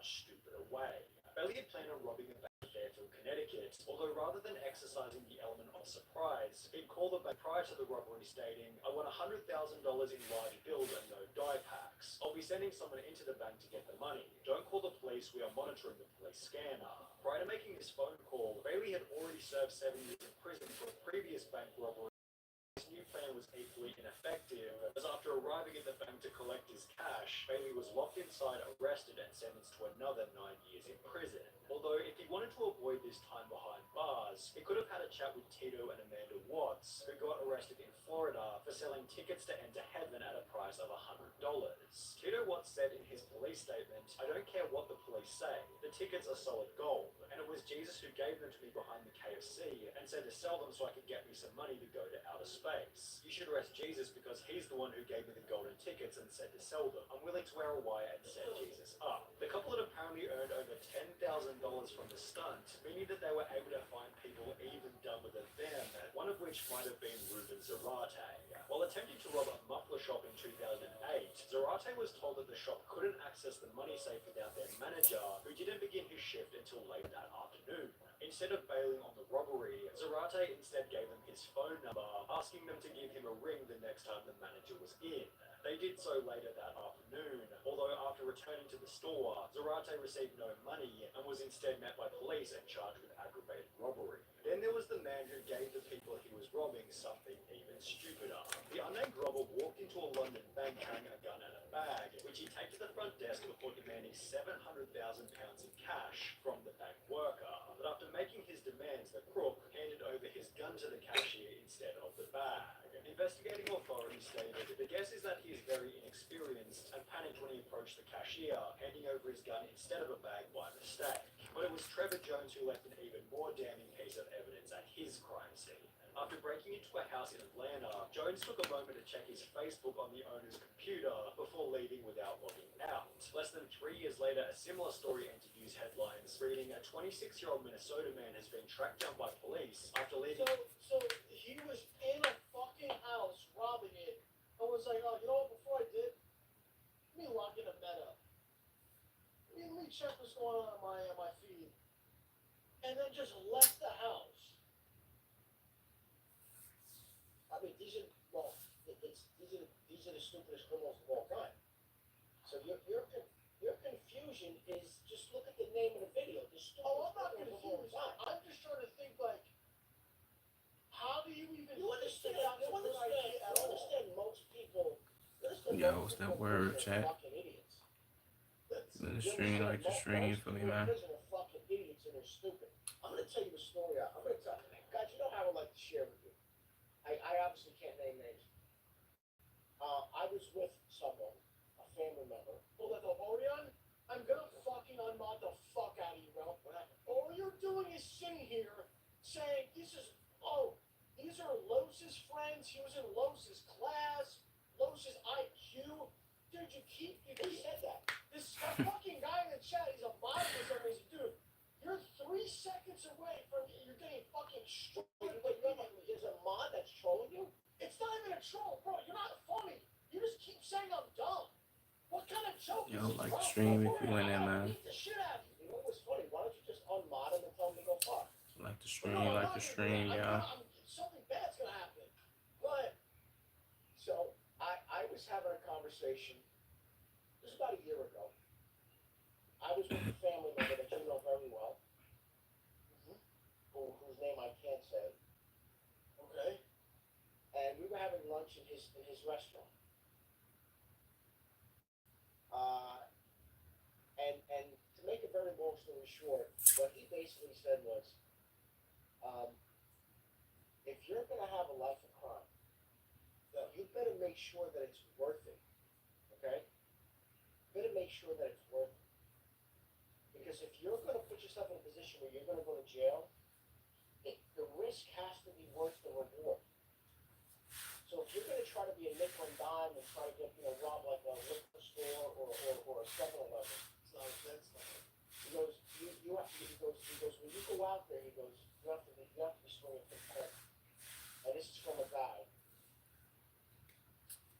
much stupider way. Bailey had planned on robbing a bank in Fairfield, Connecticut, although rather than exercising the element of surprise, he'd called the bank prior to the robbery stating, "I want $100,000 in large bills and no die packs. I'll be sending someone into the bank to get the money. Don't call the police, we are monitoring the police scanner." Prior to making this phone call, Bailey had already served 7 years in prison for a previous bank robbery. His new plan was equally ineffective, as after arriving at the bank to collect his cash, Bailey was locked inside, arrested, and sentenced to another 9 years in prison. Although, if he wanted to avoid this time behind bars, he could have had a chat with Tito and Amanda Watts, who got arrested in Florida for selling tickets to enter heaven at a price of $100. Tito Watts said in his police statement, "I don't care what the police say, the tickets are solid gold, and it was Jesus who gave them to me behind the KFC and said to sell them so I could get me some money to go to outer space. You should arrest Jesus because he's the one who gave me the golden tickets and said to sell them. I'm willing to wear a wire and set Jesus up." The couple had apparently earned over $10,000 from the stunt, meaning that they were able to find people even dumber than them, one of which might have been Ruben Zarate. While attempting to rob a muffler shop in 2008, Zarate was told that the shop couldn't access the money safe without their manager, who didn't begin his shift until late that afternoon. Instead of bailing on the robbery, Zarate instead gave them his phone number, asking them to give him a ring the next time the manager was in. They did so later that afternoon, although after returning to the store, Zarate received no money and was instead met by police and charged with aggravated robbery. Then there was the man who gave the people he was robbing something even stupider. The unnamed robber walked into a London bank carrying a gun and a bag, which he take to the front desk before demanding £700,000 in cash from the bank worker. But after making his demands, the crook handed over his gun to the cashier instead of the bag. Investigating authorities stated, "The guess is that he is very inexperienced and panicked when he approached the cashier, handing over his gun instead of a bag by mistake." But it was Trevor Jones who left an even more damning piece of evidence at his crime scene. After breaking into a house in Atlanta, Jones took a moment to check his Facebook on the owner's computer before leaving without logging out. Less than 3 years later, a similar story entered news headlines, reading, "A 26-year-old Minnesota man has been tracked down by police after leaving..." So he was in a fucking house robbing it and was like, "Oh, you know what, before I did, let me log in a meta. Let me check what's going on my feed." And then just left the house. I mean, these are the stupidest criminals of all time. So your confusion is just look at the name of the video. I'm not confused. I'm just trying to think, like, how do you even understand? You understand most people. Yo, what's that word, chat? The stream, like the stream for me, man. Fucking idiots and they're stupid. I'm gonna tell you a story. I'm gonna tell you, guys. You know how I would like to share with you. I obviously can't name names. I was with someone, a family member. Pulled up Orion. I'm gonna fucking unmod the fuck out of you, bro. All you're doing is sitting here saying these are Los's friends. He was in Los's class. Los's IQ. Dude, you said that. This fucking guy in the chat, he's a mod for some reason. Dude, you're 3 seconds away from you're getting fucking destroyed. Wait, there's a mod that's trolling you? It's not even a troll, bro. You're not funny. You just keep saying I'm dumb. What kind of joke Yo, is this, like bro? the stream if you in there, man. Beat the shit out of you. You know what's funny? Why don't you just unmod him and tell him to go fuck? Like the stream, yeah. Something bad's gonna happen. But so I was having a conversation. This was about a year ago. I was with a family member that you know very well, whose name I can't say. Okay. And we were having lunch in his restaurant. And to make a very long story short, what he basically said was, if you're going to have a life of crime, you better make sure that it's worth it. Okay? You better make sure that it's worth it. Because if you're going to put yourself in a position where you're going to go to jail, the risk has to be worth the reward. So if you're going to try to be a nickel and dime and try to get, rob like a liquor store or a 7-Eleven, it's not sense. He goes, he goes, when you go out there, he goes, you have to be swinging for the pen. And this is from a guy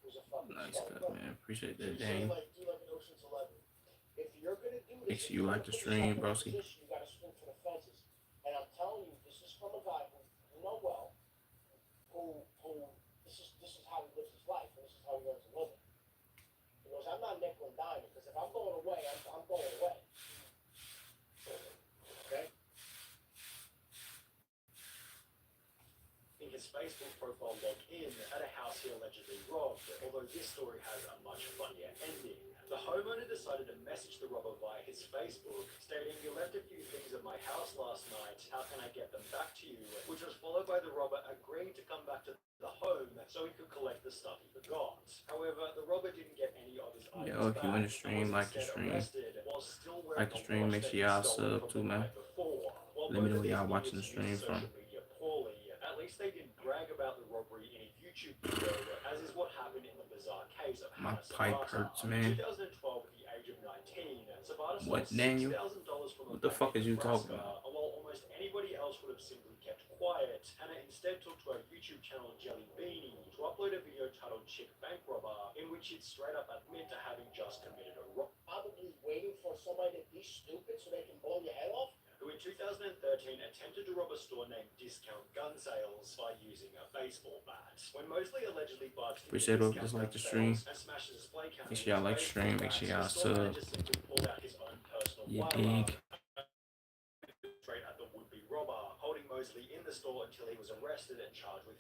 who's a fucking Nice cut, man. Appreciate that, Dane. Do like an Ocean's 11. If you're going to do Make sure you like the stream, broski. You gotta swing for the fences. And I'm telling you, this is from a guy who you know well, who this is how he lives his life, and this is how he earns a living. He goes, I'm not nickel and diming, because if I'm going away, I'm going away. Okay? In his Facebook profile logged in at a house he allegedly robbed, although this story has a much funnier ending. The homeowner decided to message the robber via his Facebook, stating, "You left a few things at my house last night, how can I get them back to you?" Which was followed by the robber agreeing to come back to the home so he could collect the stuff he forgot. However, the robber didn't get any of his items Yo, if you in the back, stream, and was like the instead stream. arrested while still wearing Like the stream, make sure y'all sub too, man. Let me know where y'all watching the stream from. Poorly. At least they didn't brag about the robbery in a YouTube video, as is what happened in the bizarre case of My Hannah pipe Sabata. hurts, In man. 2012, at the age of 19, Sabata What, stole Daniel? $6,000 from a What the bank fuck in is you Nebraska, talking about? and while almost anybody else would have simply kept quiet, Hannah instead took to her YouTube channel Jelly Beanie to upload a video titled Chick Bank Robber, in which she'd straight up admit to having just committed a robbery. Probably waiting for somebody to be stupid so they can blow your head off. Who in 2013 attempted to rob a store named Discount Gun Sales by using a baseball bat. When Mosley allegedly barged into Appreciate it. Discount Just Gun like the stream. Sales and smashed the display counter Make sure y'all like the stream. Make sure y'all the store sub. manager simply pulled out his own personal You firearm dig? straight at the would-be robber, holding Mosley in the store until he was arrested and charged with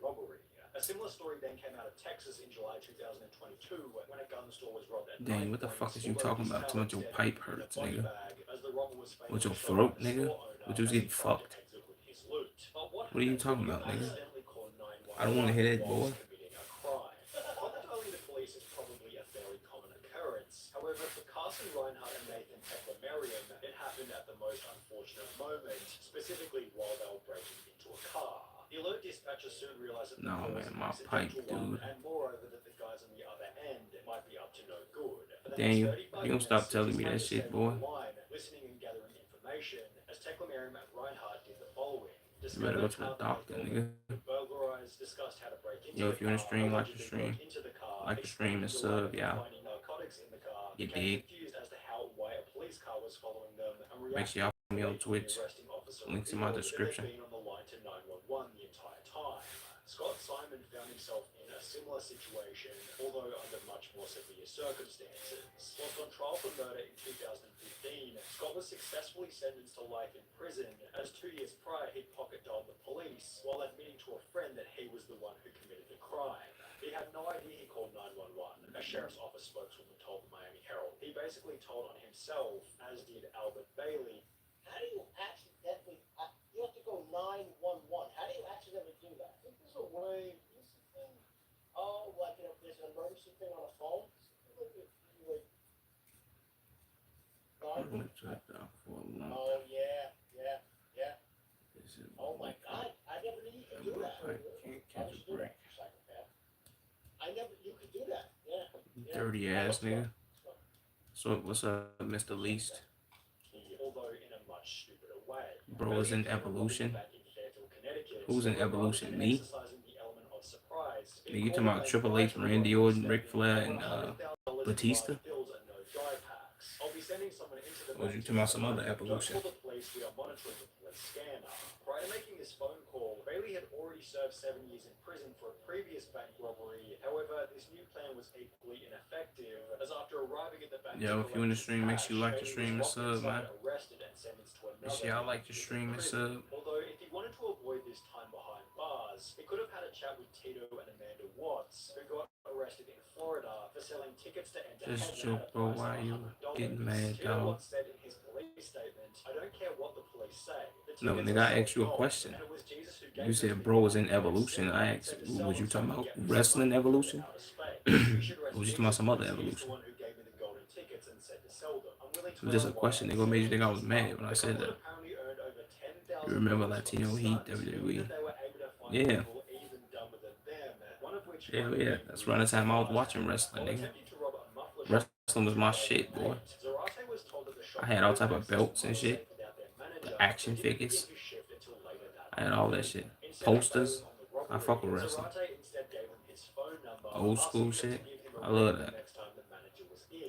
robbery. A similar story then came out of Texas in July 2022 when a gun store was robbed at Dang, night what the points, fuck is you although talking this about? tower Too much your instead pipe hid in a hurts, body nigga. bag, as the robber was failing With your to show throat, up the nigga? store owner What you was as he getting tried to fucked? exit with his loot. But What are you talking about, nigga? accidentally called 911 I don't want to hear that, boy. while committing a crime. Contacting the police is probably a fairly common occurrence. However, for Carson Reinhardt and Nathan Tekler-Merriam, it happened at the most unfortunate moment, specifically while they were breaking into a car. The alert dispatcher soon realized that the No, call man, was an my pipe, accidental one, dude. and moreover that the guys on the other end might be up to no good. For the Daniel, next 35 you don't stop minutes, telling me his that friends shit, stayed boy. on the line, listening and gathering information, as Tekler-Merriam and Reinhardt did the following. You better go to the doctor, nigga. Burglarized, discussed how to break into Yo, the if you're in the car, stream, like the allegedly stream. broke into the car, Like the stream and explained the line sub, of y'all. finding narcotics in the car, You became dig? confused as to how why a police car was following them, and Make sure y'all follow me on Twitch. arresting officer Links in my revealed that description. they'd been on the line to 911 the entire time. Scott Simon found himself in a similar situation, although under much more severe circumstances. Whilst on trial for murder in 2015, Scott was successfully sentenced to life in prison, as 2 years prior he'd pocket dialed the police while admitting to a friend that he was the one who committed the crime. He had no idea he called 911, a sheriff's office spokeswoman told the Miami Herald. He basically told on himself, as did Albert Bailey. How do you accidentally? You have to go 911. How do you accidentally do that? I think there's a way. What's the thing? Oh, like there's an emergency thing on a phone. I'm gonna check that for a long Oh yeah. This is Oh my God! I never knew you could do that. I can't catch a break. Psychopath. I never. You could do that. Yeah. Dirty ass nigga. So what's up, Mr. Least? Although in a much stupider way. Bro is in evolution. Who's in evolution? Me? Nigga, you talking about Triple H, Randy Orton, Ric Flair, and Batista? Or was you talking about some other evolution? Prior to making this phone call, Bailey had already served 7 years in prison for a previous bank robbery. However, this new plan was equally ineffective, as after arriving at the bank... Yo, if you in the stream, make sure you like the stream and sub, man. Make sure y'all like the stream and sub. Although, if he wanted to avoid this time behind bars, he could have had a chat with Tito and Amanda Watts, who got arrested in Florida for selling tickets to enter Just heaven joke, at a bro. price Why of you $100. getting mad, Tito dog? Watts said in his police statement, "I don't care what the police say. The No, tickets nigga, are I asked you a sold question. and it was Jesus who gave You them to said me. bro was in evolution. I asked, was you talking about wrestling evolution? Or was you talking about some other evolution? It was just a question. Nigga, what made you think I was mad when I said that? You remember Latino Heat, WWE? Yeah. Hell yeah. That's around the time I was watching wrestling, nigga. Wrestling was my shit, boy. I had all type of belts and shit. Action figures. I had all that shit. Posters. I fuck with wrestling. Old school shit. I love that.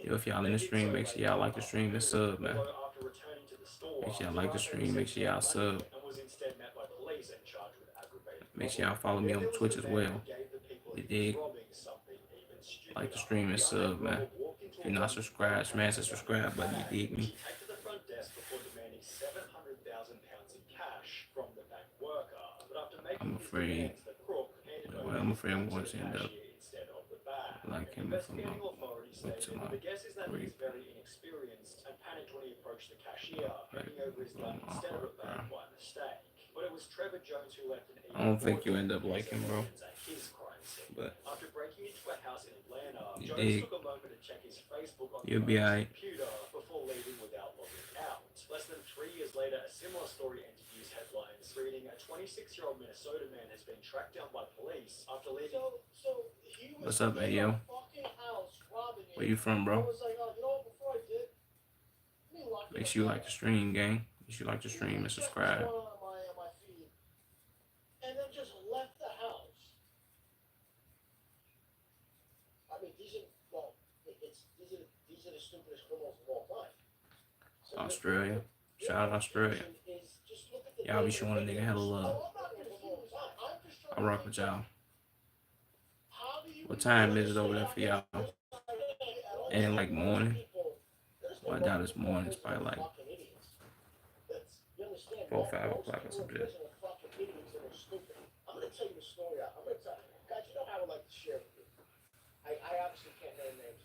Yo, if y'all in the stream, make sure y'all like the stream and sub, man. Although after returning to the store, Make sure y'all like the Zarate stream. was Make sent sure no y'all money sub. and was instead met by police and charged with aggravated Make sure y'all robbery. follow me Then on there was Twitch the as man who well. gave the people You he was dig? robbing something even Like the stupider. stream and The unnamed sub, man. robber walked into If a you're not woman's subscribed, phone smash and the found a subscribe button. You bag, dig which me? he take to the front desk before demanding £700,000 in cash from the bank worker. But after making I'm his afraid. demands, the crook handed Well, over I'm his afraid I'm gun to going the to end up cashier instead of the bag. like him if I'm Investigating not authorities go to stated my the guess is that he break. is very inexperienced and panicked when he approached the cashier, Like, handing over his oh gun my instead of a heart, bag bro. by mistake. But it was Trevor Jones who left an I even don't more think you end up damning liking, bro. evidence at his crime scene. But After breaking into a house in Atlanta, you Jones dig? took a moment to check his Facebook on the You'll be owner's alright. computer before leaving without logging out. Less than 3 years later, a similar story entered news headlines, reading a 26-year-old Minnesota man has been tracked down by police after leaving. So he was What's up, in Ayo? a fucking house robbing Where you. you from, I bro? was like, oh, you know what? Before I did, let me lock Make it sure you up. like the stream, gang. Make sure you like the stream and Check what's subscribe. going on my feed, and then just left the house. I mean, these are the stupidest criminals of all time. So Australia. Shout out Australia. Y'all be showing a nigga hella love. I rock with y'all. What time is it over there for y'all? And like morning? Well, I doubt it's morning. It's probably like 4 or 5 o'clock or some shit. I'm gonna tell you a story. Guys, you know how I like to share with you. I obviously can't name names.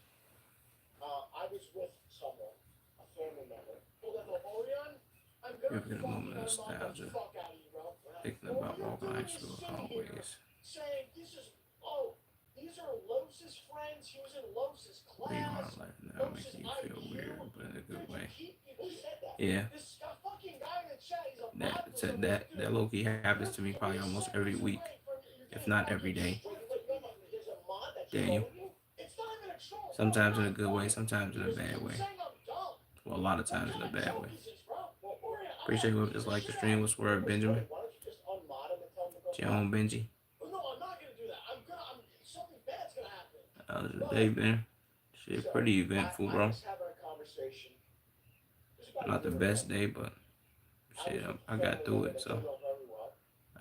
I was with someone, a family member. I'm You're gonna getting a moment of fucking knock the nostalgia. fuck out of you, bro. Thinking about walking like through the hallways. Saying these are Lose's friends. He was in Lose's Where you are class. life now making you feel weird, but in a good way. Yeah. This fucking guy in the chat, he's a mod for some That dude. low key happens to me probably almost every week, if not every day. There's a mod that's Daniel. trolling you? It's not even a troll. Sometimes in a good way, sometimes in a bad way. Saying I'm dumb. Well, a lot of times in a bad way. What kind of joke is this, bro? Appreciate whoever just liked the stream. What's word, Benjamin? Why don't you just unmod him and tell him to go John Benji. No, I'm not gonna do that. Something bad's gonna happen. How's your day been? Shit, pretty eventful, bro. I was having a conversation. Not the best day, but shit, I got through it, so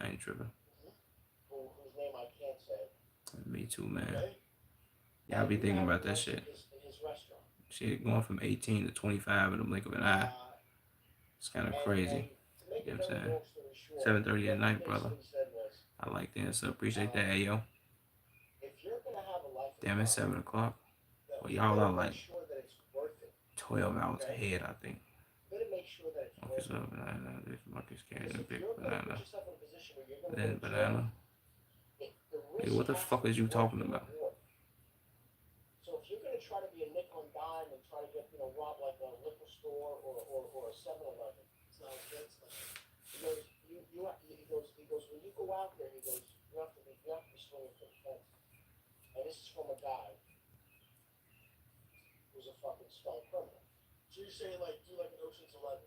I ain't tripping. Whose name I can't say. Me too, man. Y'all be thinking about that shit. Shit, going from 18 to 25 in the blink of an eye. It's kind of crazy. You know what I'm saying? 7:30 at night, brother. I like that, so appreciate that, yo. Damn, it's 7 o'clock. Well, y'all are like 12 hours ahead, I think. Marcus up, banana. This Marcus carrying a big banana. Then banana. Hey, what the fuck is you talking about? So if you're gonna try to be a nickel and dime and try to get, rob like a liquor store or a 7-Eleven, it's not a good thing. He goes, when you go out there, he goes, you have to be swinging for the fence. And this is from a guy who's a fucking stone criminal. So you're saying do like an Ocean's 11.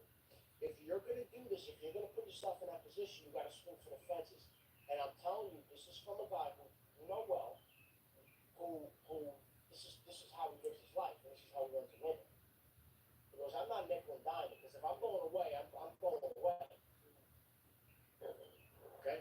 If you're gonna do this, if you're gonna put yourself in that position, you gotta swing for the fences. And I'm telling you, this is from a guy who you know well, who this is how he lives his life, and this is how he learns to live it. He goes, I'm not nickel and dime because if I'm going away, I'm going away. Okay?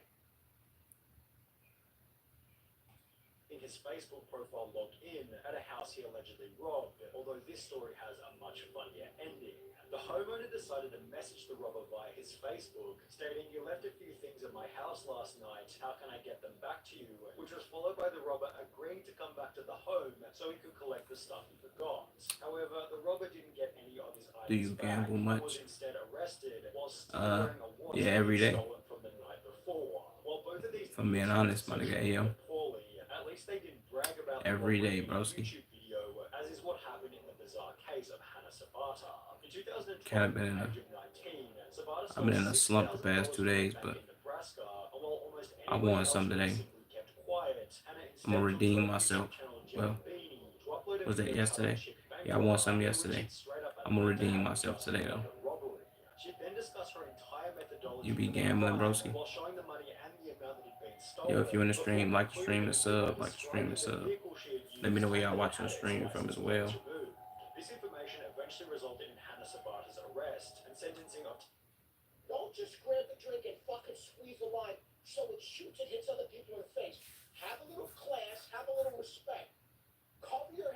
In his Facebook profile logged in at a house he allegedly robbed, although this story has a much funnier ending. The homeowner decided to message the robber via his Facebook, stating, "You left a few things at my house last night, how can I get them back to you?" Which was followed by the robber agreeing to come back to the home so he could collect the stuff he forgot. However, the robber didn't get any of his items Do you back gamble and much? was instead arrested while still wearing a watch Yeah, every day. stolen from the night before. While both of these If I'm being honest, my nigga, ayo. poorly, at least they didn't brag about Every the day, robbery in a broski. YouTube video, as is what happened in the bizarre case of Hannah Sabata. In 2012, Kinda been in a- age of 19, Sabata I've been in a slump the past 2 days, but in Nebraska, while almost I anyone won else some today. simply kept quiet. Hannah I'm gonna instead redeem took to her myself. YouTube channel, Well, Beanie, to upload a was that video yesterday? titled Chick Bank Yeah, I won some Robber, yesterday. which she'd straight up I'm gonna admitted redeem to myself just today, though. the robbery. She'd then discuss her entire methodology You be for the gambling, crime, broski? while showing the money and the amount that had been stolen. Yo, if you in the stream, Before like the stream and concluding sub, by like the stream and describing the sub. vehicle she had Let me used know where and y'all the watching the assets stream from as license well. plates removed. so it shoots and hits other people in the face. Have a little class, have a little respect. Cover your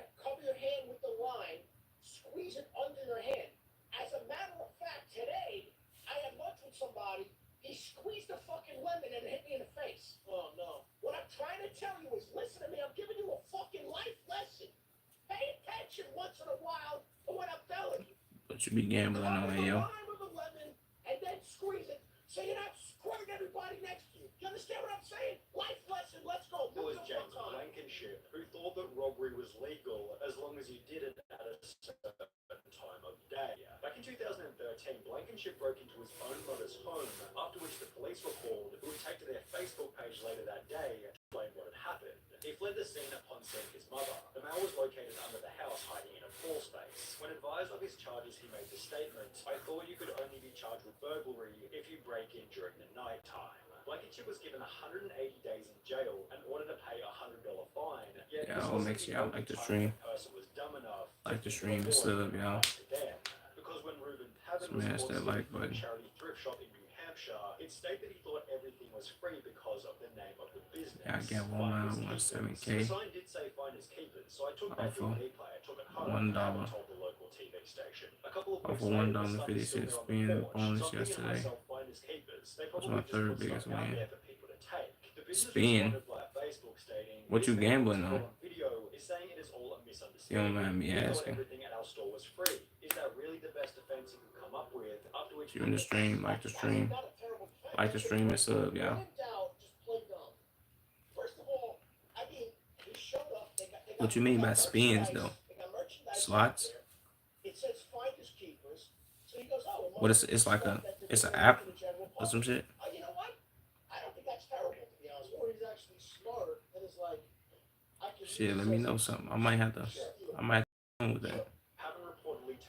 hand with the line, squeeze it under your hand. As a matter of fact, today I had lunch with somebody. He squeezed a fucking lemon and hit me in the face. Oh no. What I'm trying to tell you is listen to me, I'm giving you a fucking life lesson. Pay attention once in a while to what I'm telling you. But you be gambling on it, yo. With a lemon and then squeeze it so you're not squirting everybody next to you. You understand what I'm saying? Life lesson, let's go. It was James Blankenship who thought that robbery was legal as long as you did it at a certain time of day. Back in 2013, Blankenship broke into his own mother's home, after which the police were called, who would take to their Facebook page later that day to explain what had happened. He fled the scene upon seeing his mother. The male was located under the house, hiding in a crawl space. When advised of his charges, he made the statement, "I thought you could only be charged with burglary if you break in during the night time." Blankenship was given 180 days in jail and ordered to pay a $100 fine. Yet Yeah, I'll make sure y'all like the stream. Like the stream and sub, y'all. Because when Reuben Tavern Smash was that like button. charity thrift shop in New Hampshire, it stated that he thought everything was free because of the name of the business. Yeah, I get 1.17K. The sign did say finders keepers, so I took that for DVD player, took it home, $1. and told the local TV station. A couple of Oh, weeks for later, $1.56 the sun was being still on bonus the porch, so I'm thinking to yesterday. myself, finders keepers, they That's probably my just third put biggest stuff out win. there for people to take. The business Spin. responded via Facebook stating, What you "This man gambling was on? caught video is saying it is all a You misunderstanding. don't mind me We thought asking. everything at our store was free. Is that really the best defense you could come up with?" After which You in the stream, like the stream. Like the stream and sub, y'all. What you mean by spins, though? Slots? It says finders keepers. So he goes, oh, What is it's like it's an app or some shit? You know what? I don't think that's terrible, to be honest. Or he's actually smart and is like, I can Shit, let me know something. I might have to with that.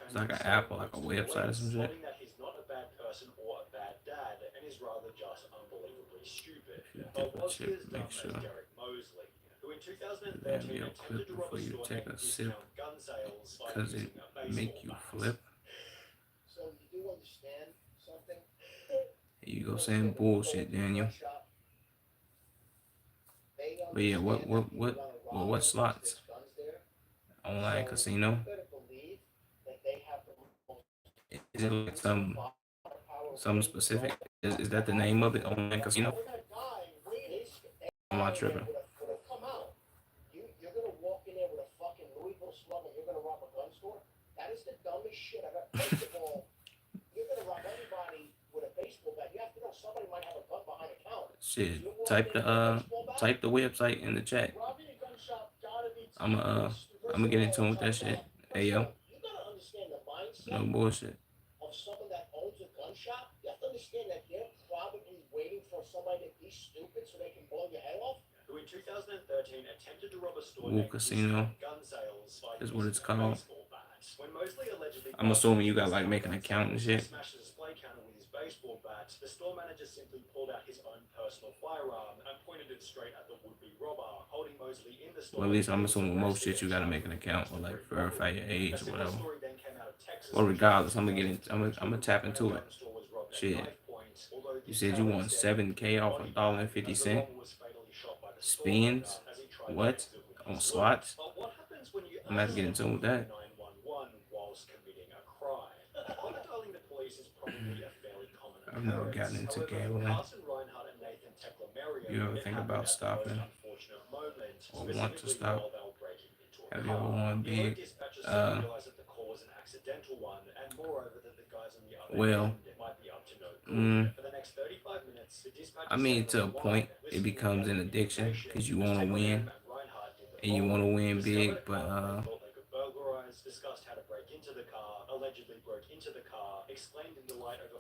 It's like an app or like a website or some shit. That he's not a bad person or a bad dad, and is rather just unbelievably stupid. But was he as dumb as Derek Mosley, who in 2013 attempted to rob a store named Discount Gun Sales by Because it using a baseball make you bat. flip. So you do understand something? You go saying bullshit, Daniel. But yeah, what slots? Online casino? Is it like something specific? Is that the name of it? Online casino? I'm not tripping. You're gonna walk in there with a fucking Louisville slug and you're gonna rob a gun store? That is the dumbest shit I've ever. First of all, you're gonna rob anybody with a baseball bat. You have to know somebody might have a gun behind the counter. Shit, type the website in the chat. I'ma get into it with that shit. Hey yo, You gotta understand the mindset no bullshit. of someone that owns a gun shop. You have to understand that they're probably waiting for somebody to be stupid so they can blow your head off. Who in 2013 attempted to rob a store Woo named Casino Discount Gun Sales by is what it's using a called. baseball bat. When Mosley allegedly I'm assuming you got like make an account and shit. smashed the display counter with his baseball bat, the store manager simply pulled out his own personal firearm and pointed it straight at the would-be robber, holding Mosley in the store. Well, at least I'm assuming most shit you gotta make an account or like verify your age or whatever. Well, regardless, I'm gonna tap into it. Shit. You said you won 7K off $1.50. Spins? What? On slots? I'm gonna have to get into it with that. I've never gotten into gambling. You ever think about stopping or want to stop? Have you ever won big? Well, I mean, to a point, it becomes an addiction because you want to win and you want to win big, but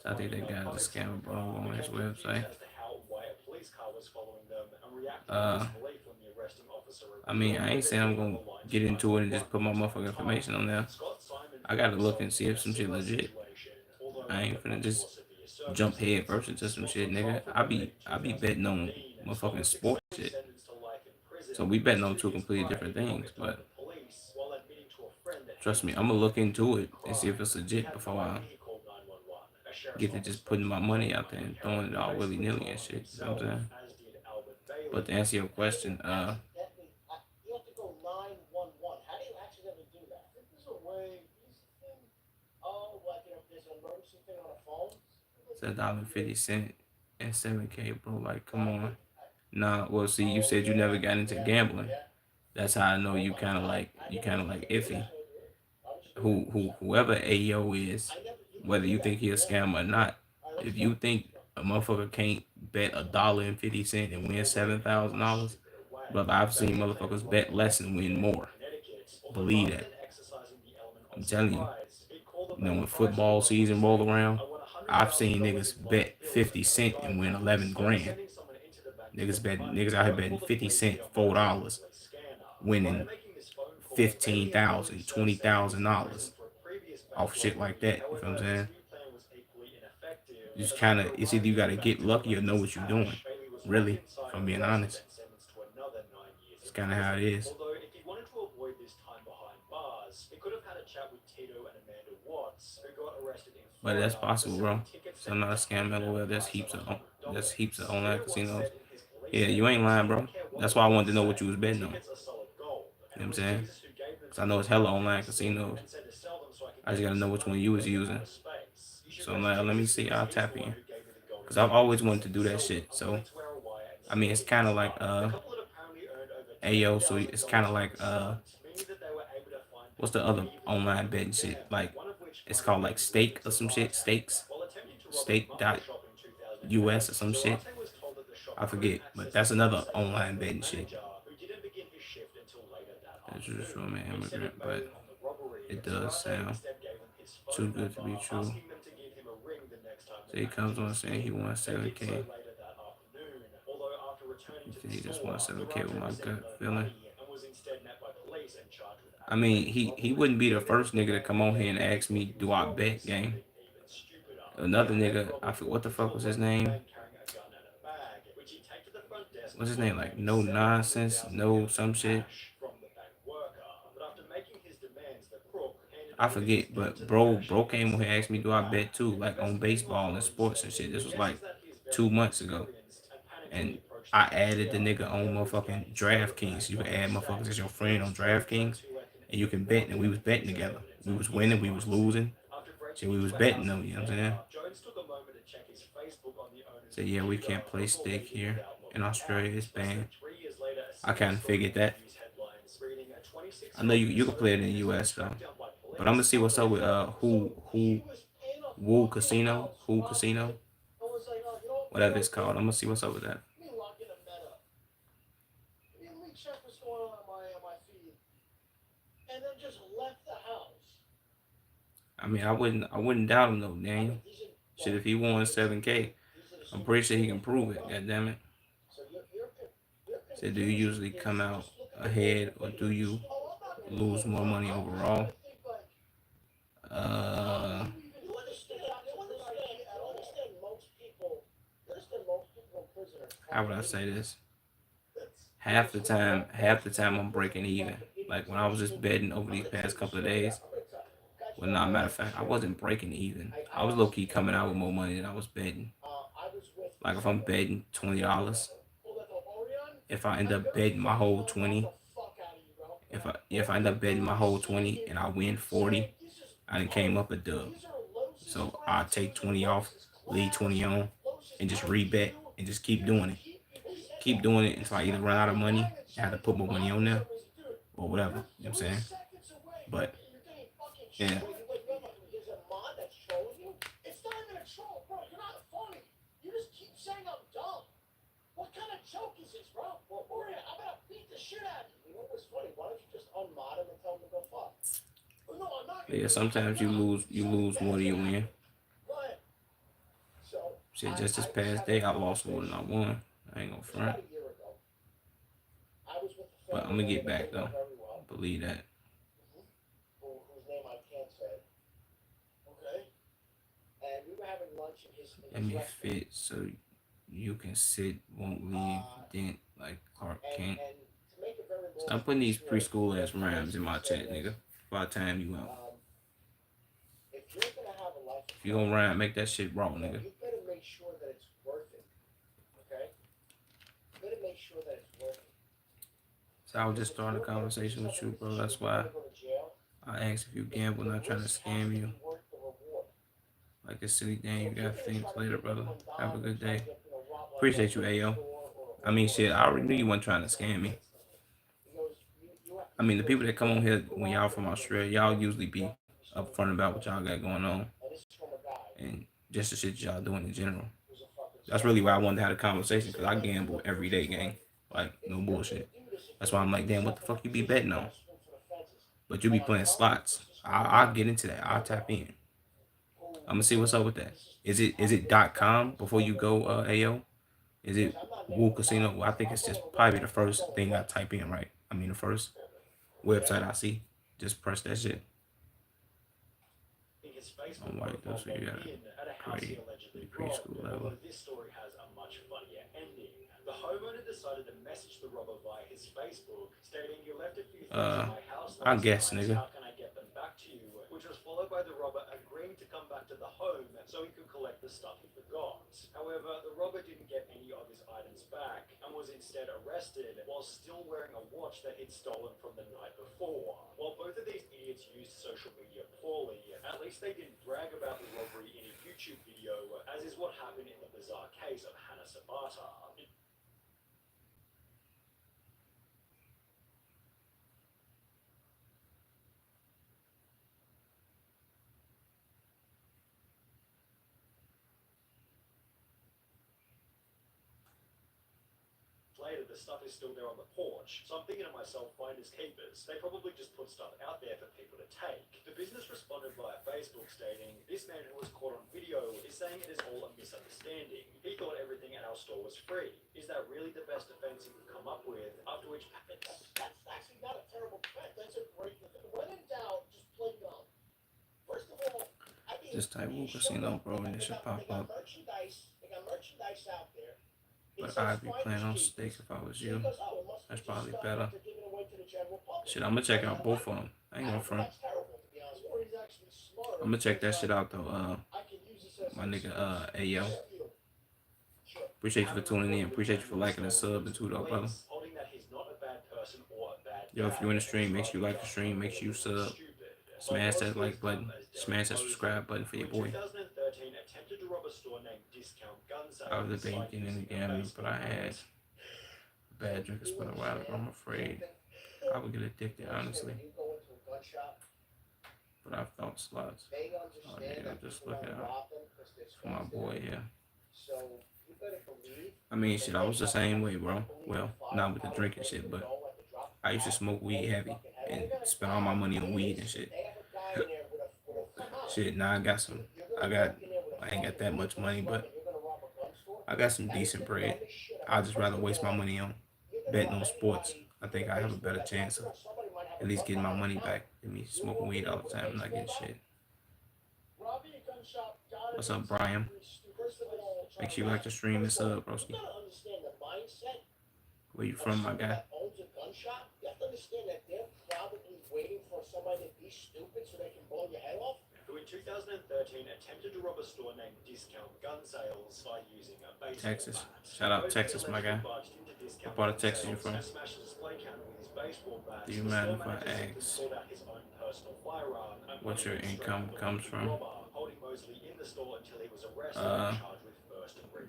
so I think that guy's a scammer, bro, on his website. I mean, I ain't saying I'm gonna get into it and just put my motherfucking information on there. I gotta look and see if some shit legit. I ain't finna just jump head first into some shit, nigga. I be betting on motherfucking sports shit. So we betting on two completely different things, but trust me, I'm gonna look into it and see if it's legit before I get to just putting my money out there and throwing it all willy nilly and shit. You know what I'm saying? But to answer your question, You have to go 911. How do you accidentally do that? I think there's a way. Here's the thing. Oh, like if there's an emergency thing on a phone. it's $1.50 and 7K, bro. Like, come on. Nah, well, see, you said you never got into gambling. That's how I know you kind of like iffy. Whoever AO is, whether you think he a scam or not, if you think a motherfucker can't bet $1.50 and win $7,000, but I've seen motherfuckers bet less and win more. Believe that. I'm telling you. You know, when football season roll around, I've seen niggas bet 50 cent and win 11 grand. Niggas out here betting 50 cent, $4, winning 15,000, $20,000 off shit like that. You feel what I'm saying? You just kind of, it's either you got to get lucky or know what you're doing. Really, if I'm being honest. It's kind of how it is. Although, if he wanted to avoid this time behind bars, he could have had a chat with Tito and Amanda Watts, who got arrested in Florida. But that's possible, bro. So I'm not a scam everywhere. There's heaps of online casinos. Yeah, you ain't lying, bro. That's why I wanted to know what you was betting on. You know what I'm saying? Because I know it's hella online casinos. I just got to know which one you was using. So I'm like, let me see. I'll tap in. Because I've always wanted to do that shit. So, I mean, it's kind of like, Ayo, so it's kind of like, what's the other online betting shit? Like, it's called like Stake or some shit. Stake.us or some shit. I forget, but that's another online betting shit. That's just from an immigrant, but it does sound too good to be true. So he comes on saying he wants 7K. He just wants 7K with my gut feeling. I mean, he wouldn't be the first nigga to come on here and ask me, do I bet game? Another nigga, I forget what the fuck was his name. What's his name? Like no nonsense, no some shit. I forget, but bro came on here and asked me, do I bet too, like on baseball and sports and shit. This was like 2 months ago, and I added the nigga on motherfucking DraftKings. You can add motherfuckers as your friend on DraftKings, and you can bet. And we was betting together. We was winning, we was losing. So we was betting them. You know what I'm saying? So yeah, we can't play stick here in Australia. It's banned. I kind of figured that. I know you can play it in the U.S. though, but I'm gonna see what's up with Woo Casino, whatever it's called. I'm gonna see what's up with that. I mean, I wouldn't doubt him though, Daniel. Shit, if he won 7K, I'm pretty sure he can prove it. God damn it. So do you usually come out ahead or do you lose more money overall? How would I say this? Half the time I'm breaking even. Like when I was just betting over these past couple of days. Well, not matter of fact, I wasn't breaking even. I was low key coming out with more money than I was betting. Like if I'm betting $20, if I end up betting my whole 20, if I end up betting my whole 20 and I win 40, I done came up a dub. So I take 20 off, leave 20 on, and just rebet and just keep doing it. Keep doing it until I either run out of money, I have to put more money on there, or whatever. You know what I'm saying? But yeah. What kind of joke is this, bro? I'm gonna beat the shit out of you. You know what's funny? Why don't you just unmod him and tell him to go fuck? No, I'm not. Yeah, sometimes you lose more than you win. Shit, just this past day I lost more than I won. I ain't gonna front. But I'm gonna get back though. Believe that. Whose name I can't say. Okay. And we were having lunch in his Let me fit so you can sit, won't leave, dent like Clark Kent. Stop putting these preschool ass rhymes in my chat, nigga. By the time you out. If you gonna run, make that shit raw, And nigga. you better make sure that it's worth it. Okay? You better make sure that it's worth it. So I was just starting a conversation with you, bro. That's why I asked if you gamble, not trying to scam you. Like a silly game, you got things later, brother. Have a good day. Appreciate you, Ayo. I mean, shit, I already knew you weren't trying to scam me. I mean, the people that come on here when y'all from Australia, y'all usually be upfront about what y'all got going on and just the shit y'all doing in general. That's really why I wanted to have a conversation, because I gamble every day, gang. Like, no bullshit. That's why I'm like, damn, what the fuck you be betting on? But you be playing slots. I'll get into that. I'll tap in. I'm gonna see what's up with that. Is it .com before you go, AO? Is it Woo Casino? Well, I think it's just probably the first thing I type in, right? I mean, the first website I see. Just press that shit. I'm like, this you gotta grade the preschool level. This story has a much funnier ending. The homeowner decided to message the robber via his Facebook, stating, "You left a few things in my house I last guess, night. nigga. How can I get them back to you?" Which was followed by the robber agreeing to come back to the home so he could collect the stuff he forgot. However, the robber didn't get any of his items back and was instead arrested while still wearing a watch that he'd stolen from the night before. While both of these idiots used social media poorly, at least they didn't brag about the robbery in a YouTube video, as is what happened in the bizarre case of Hannah Sabata. Later, the stuff is still there on the porch, so I'm thinking to myself, finders keepers. They probably just put stuff out there for people to take. The business responded via Facebook stating, "This man who was caught on video is saying it is all a misunderstanding. He thought everything at our store was free. Is that really the best defense he could come up with?" After which, That's actually not a terrible defense. That's a great defense. When in doubt, just play dumb. First of all, I mean, Just type Woo Casino, bro, and it should pop up. They got merchandise out there. But I'd be playing on steak if I was you. That's probably better. Shit, I'm gonna check out both of them. I ain't gonna front. I'm gonna check that shit out though. My nigga, Ayo. Appreciate you for tuning in. Appreciate you for liking and subbing too, though, brother. holding that he's not a bad person or a bad Yo, if guy, you're in the stream, make sure you like the stream. Make sure you sub. Smash that like button. Smash that subscribe button for your boy. 2013 attempted to rob a store named Discount Gun Sales. I was debating getting in the gambling, but I had a bad drink it's been a while ago. I'm afraid I would get addicted, honestly. But I've thought slots. Oh, yeah, I'm just looking out for my boy, yeah. I mean, shit, I was the same way, bro. Well, not with the drinking shit, but I used to smoke weed heavy and spend all my money on weed and shit. Shit, now I ain't got that much money, but I got some decent bread. I'd just rather waste my money on betting on sports. I think I have a better chance of at least getting my money back than me smoking weed all the time and not getting shit. What's up, Brian? Make sure you like the stream and sub, broski. Where you from, my guy? You have to understand that they're probably waiting for somebody to be stupid so they can blow your head off. Who in 2013 attempted to rob a store named Discount Gun Sales by using a baseball Texas. bat. Shout out Texas, my guy. What part of Texas you from? Do you mind if I ask what your income comes from?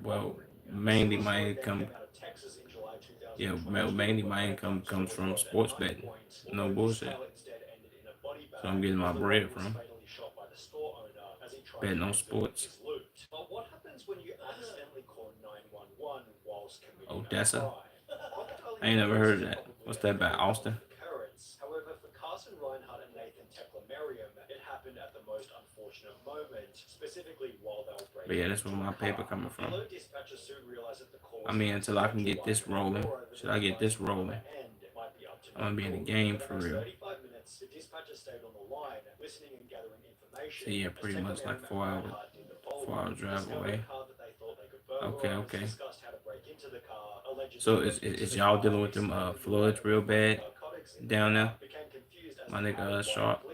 Well, mainly my income. Yeah, mainly my income comes from sports betting. No bullshit. So I'm getting my bread from betting on sports. But what happens when you accidentally call 911 whilst committing Odessa? a crime? I ain't never heard of that. What's that about, Austin? However, for Carson Reinhardt and Nathan Teklemariam, it happened at the most unfortunate moment, specifically while they were breaking. But yeah, that's where my paper coming from. Dispatcher soon realized that the call I mean, until I can get this rolling. Should I get this rolling? I'm gonna be in the game for real. So yeah, pretty much like 4 hour drive away. Okay. So is y'all dealing with them floods real bad down there? My nigga Sharp.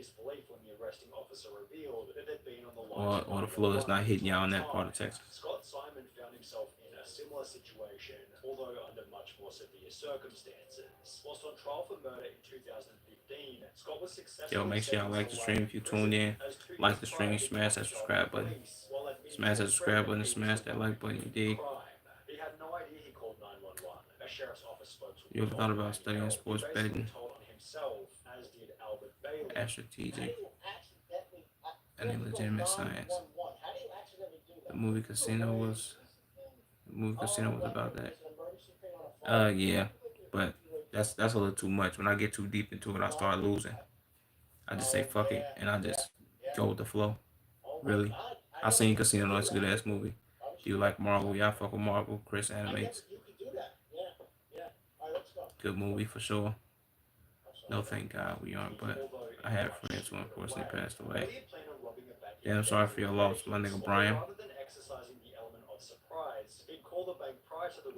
disbelief when the arresting officer revealed that they'd been on the line. Or the flood is not hitting y'all in that part of Texas. Scott Simon found himself in a similar situation, although under much more severe circumstances. Whilst on trial for murder in 2015, Scott was successful. Yo, make sure y'all like the stream if you tuned in. Like the stream, smash that subscribe button. Smash that subscribe button and smash that like button, you dig? He had no idea he called 911. A sheriff's office spokesman. You ever thought about studying sports betting? As did Albert Bailey. As strategic and in legitimate science. The movie Casino was about that. Yeah, but that's a little too much. When I get too deep into it, I start losing. I just say fuck it, and I just go with the flow. Really, I seen Casino. It's a good ass movie. Do you like Marvel? Y'all fuck with Marvel. Chris animates. Good movie for sure. No, thank God we aren't, but I had friends who unfortunately passed away. Damn, sorry for your loss, my nigga Brian.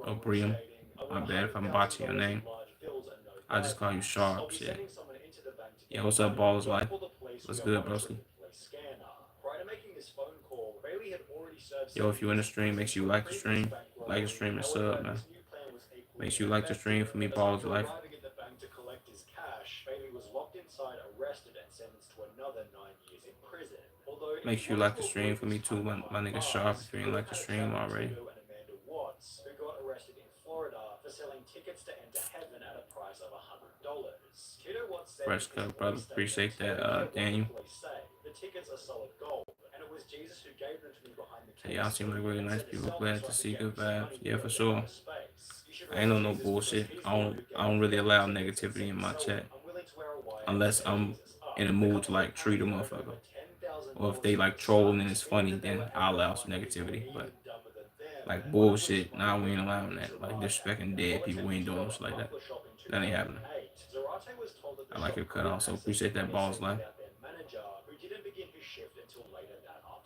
Oh, Brian. My bad if I'm botching your name. I just call you Sharp, shit. Yeah, what's up, Balls Life? What's good, broski? Yo, if you in the stream, make sure you like the stream. Like the stream and sub, man. Make sure you like the stream for me, Balls Life. Make sure you like the stream for me too, my nigga Sharp, if you ain't like the stream already. Fresh cut, brother. Appreciate that, Daniel. Hey, y'all seem like really nice people. Glad to see good vibes. Yeah, for sure. I ain't on no bullshit. I don't really allow negativity in my chat. Unless I'm in a mood to like treat a motherfucker. Or if they like trolling and it's funny, then I'll allow some negativity. But like bullshit, nah, we ain't allowing that. Like disrespecting dead people, we ain't doing shit like that. That ain't happening. I like your cut also. Appreciate that, Balls Life.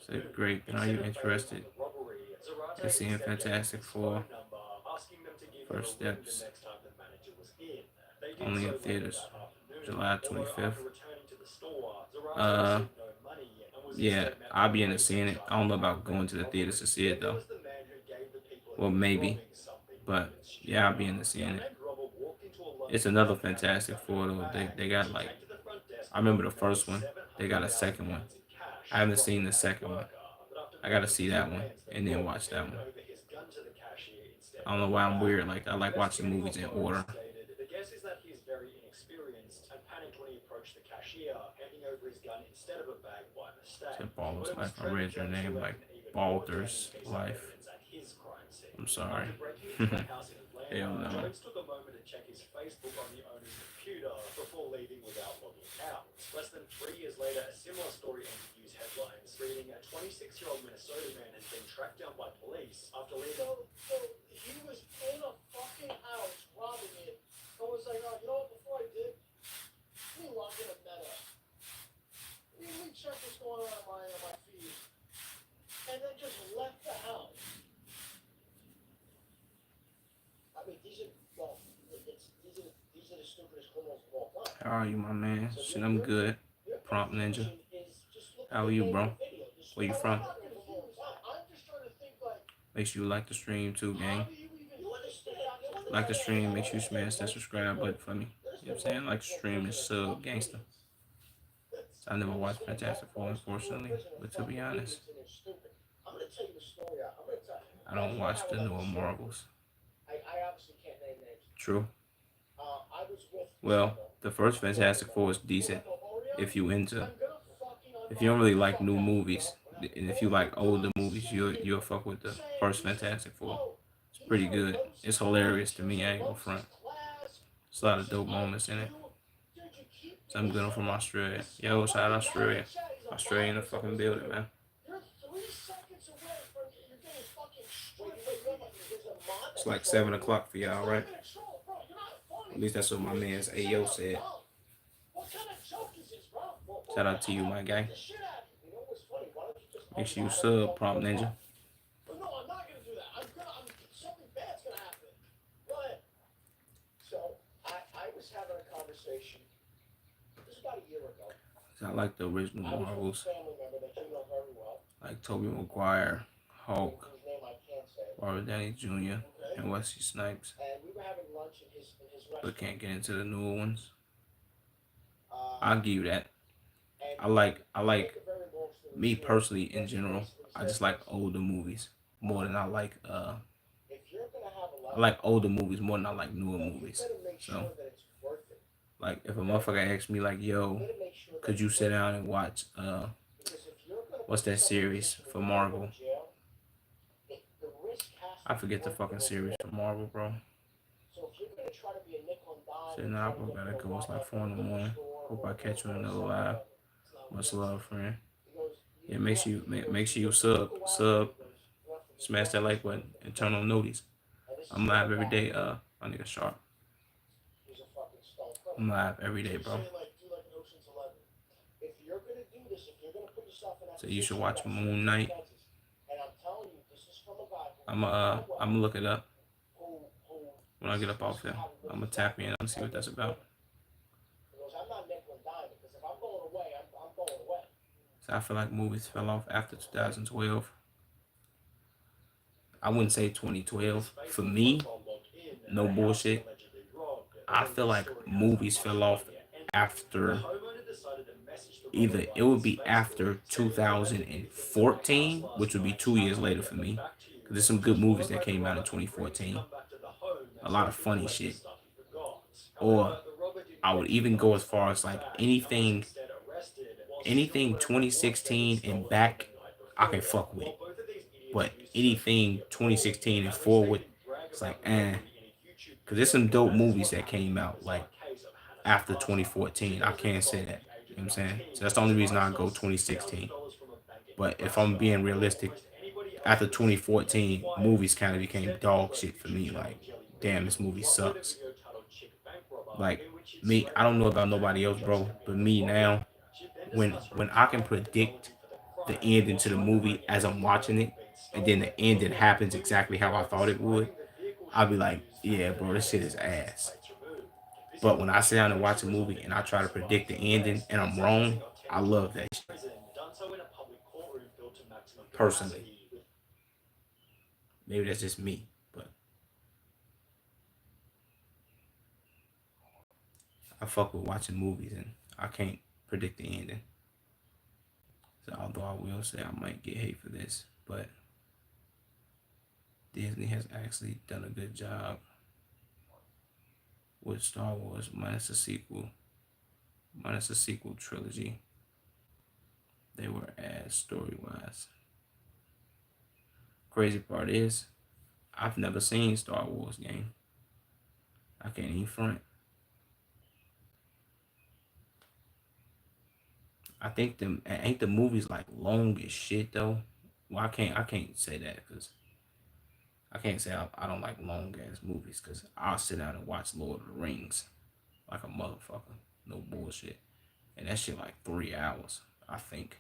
Say great. Are you interested in seeing Fantastic Four? First Steps. Only in theaters. July 25th. Yeah, I'll be into seeing it. I don't know about going to the theaters to see it though. Well, maybe. But yeah, I'll be into seeing it. It's another Fantastic Four though. They got like, I remember the first one. They got a second one. I haven't seen the second one. I gotta see that one and then watch that one. I don't know why I'm weird. Like I like watching movies in order. The guess is that he is very inexperienced and panicked when he approached the cashier, handing over his gun instead of a bag by mistake. Said Balder's Life. I read your name like Balder's Life. I'm sorry. Hell no. Took a moment to check his Facebook on the owner's computer before leaving without logging out. Less than 3 years later, a similar story entered news headlines, reading a 26-year-old Minnesota man has been tracked down by police after leaving. So he was in a fucking house robbing it. I was like, oh, you know what, before I did, let me log in a meta. Let me check what's going on my feed. And then just left the house. I mean, these are the stupidest criminals of all time. How are you, my man? Shit, I'm good. Prompt Ninja. How are you, bro? Where you from? Make sure you like the stream too, gang. Like the stream, make sure you smash that subscribe button for me. You know what I'm saying? Like the stream is sub gangster. I never watched Fantastic Four, unfortunately, but to be honest, I don't watch the newer Marvels. True. Well, the first Fantastic Four is decent if you don't really like new movies, and if you like older movies, you'll fuck with the first Fantastic Four. It's pretty good. It's hilarious to me. I ain't gonna front. There's a lot of dope moments in it. Some good from Australia. Yo, shout out Australia. Australia in the fucking building, man. It's like 7 o'clock for y'all, right? At least that's what my man's Ayo said. Shout out to you, my guy. Make sure you sub, Prompt Ninja. No, I'm not gonna do that. Something bad's gonna happen. Go ahead. So I was having a conversation. This was about a year ago. I like the original I was with a Marvels, family member that you know very well, like Tobey Maguire, Hulk, whose name I can't say. Robert Downey Jr., Okay. and Wesley Snipes. And we were having lunch in his But restaurant. can't get into the newer ones. I'll Uh, give you that. and I to make like a very long story me short, personally in Reggie general. basically I said just like this: older movies more than if you're gonna have a I life like older movies more than I like newer that you movies. better make So sure that it's worth it. like if a Okay? motherfucker asks me like, You yo, better make sure that could it's you sit worth it. down and watch Because if you're gonna what's put that yourself in a series position where for you gotta go Marvel? to jail, the risk has I to be forget the worth the fucking series reward. for Marvel, bro. So if you're gonna try to be a nickel and dime So and now try I to get, gotta go. It's rob like like 4 a in the liquor morning. store Hope I catch you or in a another 7 live. Eleven, Much love, friend. he goes, Yeah, he goes, make sure you if you sub go out there, sub he goes, from New smash York that to like button Scranton, and turn on notice. and this is I'm for a live every guy day. My nigga Sharp. who's a fucking stone criminal. I'm live every So day, you're bro. saying like do like an Ocean's 11. If you're gonna do this, if you're gonna put yourself in that So you should position, you watch got Moon serious Knight. expenses. And I'm telling you, this is from a guy who we know I'm well, gonna look it up who when I this get is up off basically here. how he I'm lives gonna his life. tap in and see And what he that's makes a about. living. He goes, I'm not nickel and dime because if I'm going away, I'm going away. So I feel like movies fell off after Okay? 2012. I wouldn't say 2012. For me, no bullshit. I feel like movies fell off after either it would be after 2014, which would be 2 years later for me. Because there's some good movies that came out in 2014. A lot of funny shit. Or I would even go as far as like anything 2016 and back, I can fuck with. But anything 2016 and forward, it's like, because there's some dope movies that came out like after 2014. I can't say that. You know what I'm saying? So that's the only reason I go 2016. But if I'm being realistic, after 2014, movies kind of became dog shit for me. Like, damn, this movie sucks. Like me, I don't know about nobody else, bro, but me now, when I can predict the ending to the movie as I'm watching it, and then the ending happens exactly how I thought it would, I'll be like, yeah, bro, this shit is ass. But when I sit down and watch a movie and I try to predict the ending and I'm wrong, I love that shit. Personally. Maybe that's just me, but I fuck with watching movies and I can't predict the ending. So although I will say I might get hate for this, but Disney has actually done a good job with Star Wars minus the sequel trilogy. They were ass story wise. Crazy part is, I've never seen Star Wars game. I can't even front. I think the movies like long as shit though. Well, I can't say that because I can't say I don't like long ass movies because I'll sit down and watch Lord of the Rings like a motherfucker. No bullshit. And that shit like 3 hours, I think.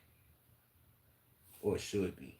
Or it should be.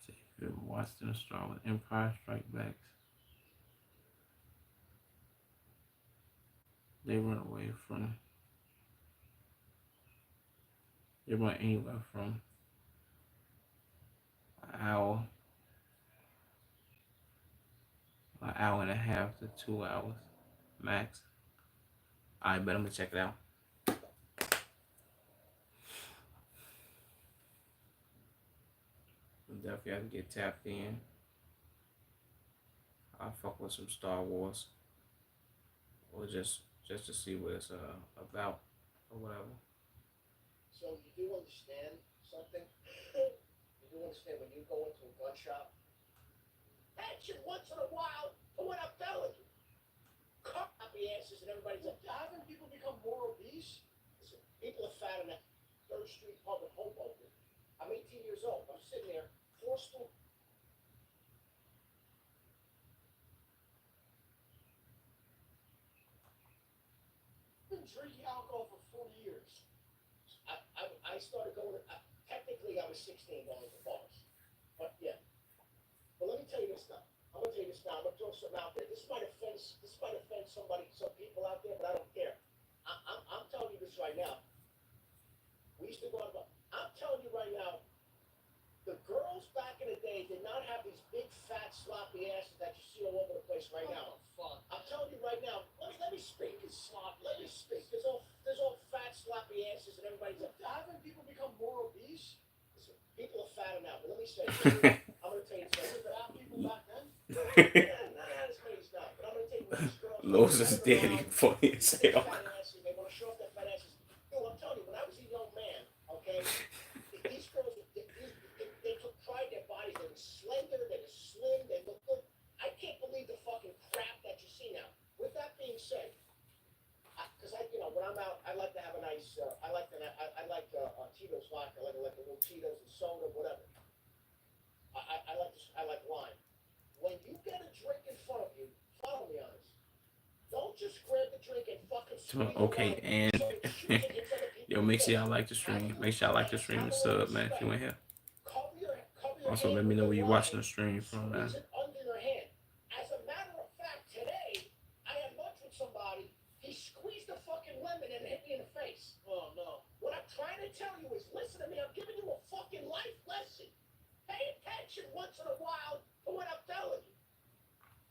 See, if you ever watched them start with Empire Strike Backs, they run away from they run anywhere from an hour, an hour and a half to 2 hours. Max. I bet I'm gonna check it out. Definitely have to get tapped in. I'll fuck with some Star Wars, or just to see what it's about or whatever. So you do understand something? You do understand when you go into a gun shop, action once in a while for what I'm telling you. Copy asses and everybody's like, haven't people become more obese? Listen, people are fat in that Third Street pub in Hoboken. I'm 18 years old. I'm sitting there, forced to been drinking alcohol for 40 years. I started going, technically I was 16 going to bars. But yeah, but let me tell you this now. I'm gonna tell you this now. I'm gonna throw something out there. This might offend somebody, some people out there, but I don't care. I'm telling you this right now. We used to go out, I'm telling you right now, the girls back in the day did not have these big, fat, sloppy asses that you see all over the place right now. I'm telling you right now, let me speak. Let me speak. There's all fat, sloppy asses, and everybody's like, haven't people become more obese? Listen, people are fatter now, but let me say, I'm going to tell you something. Fat people back then? Yeah, not as many now. But I'm going to tell you, when these girls, Los is daddy funny as hell. fat asses, they want to show off their fat asses. Yo, I'm telling you, when I was a young man, okay, these girls, they tried their bodies. They were slender, they were slim, they looked good. I can't believe the fucking crap that you see now. With that being said, because when I'm out, I like to have a nice, I like Tito's vodka, I like a little Tito's and soda, whatever. I like wine. When you get a drink in front of you, follow me on this. Don't just grab the drink and fucking squeeze Okay, the and so it shoots against other yo, people's make sure face. y'all like the stream. Make sure y'all like the stream and Have a little sub, man, if you respect. in here. Cover your Also, hand let me with know the where you watching wine. the stream from, man. Squeeze it under your hand. As a matter of fact, today I had lunch with somebody. He squeezed a fucking lemon and hit me in the face. Oh no! What I'm trying to tell you is, listen to me. I'm giving you a fucking life lesson. Pay attention once in a while to what I'm telling you.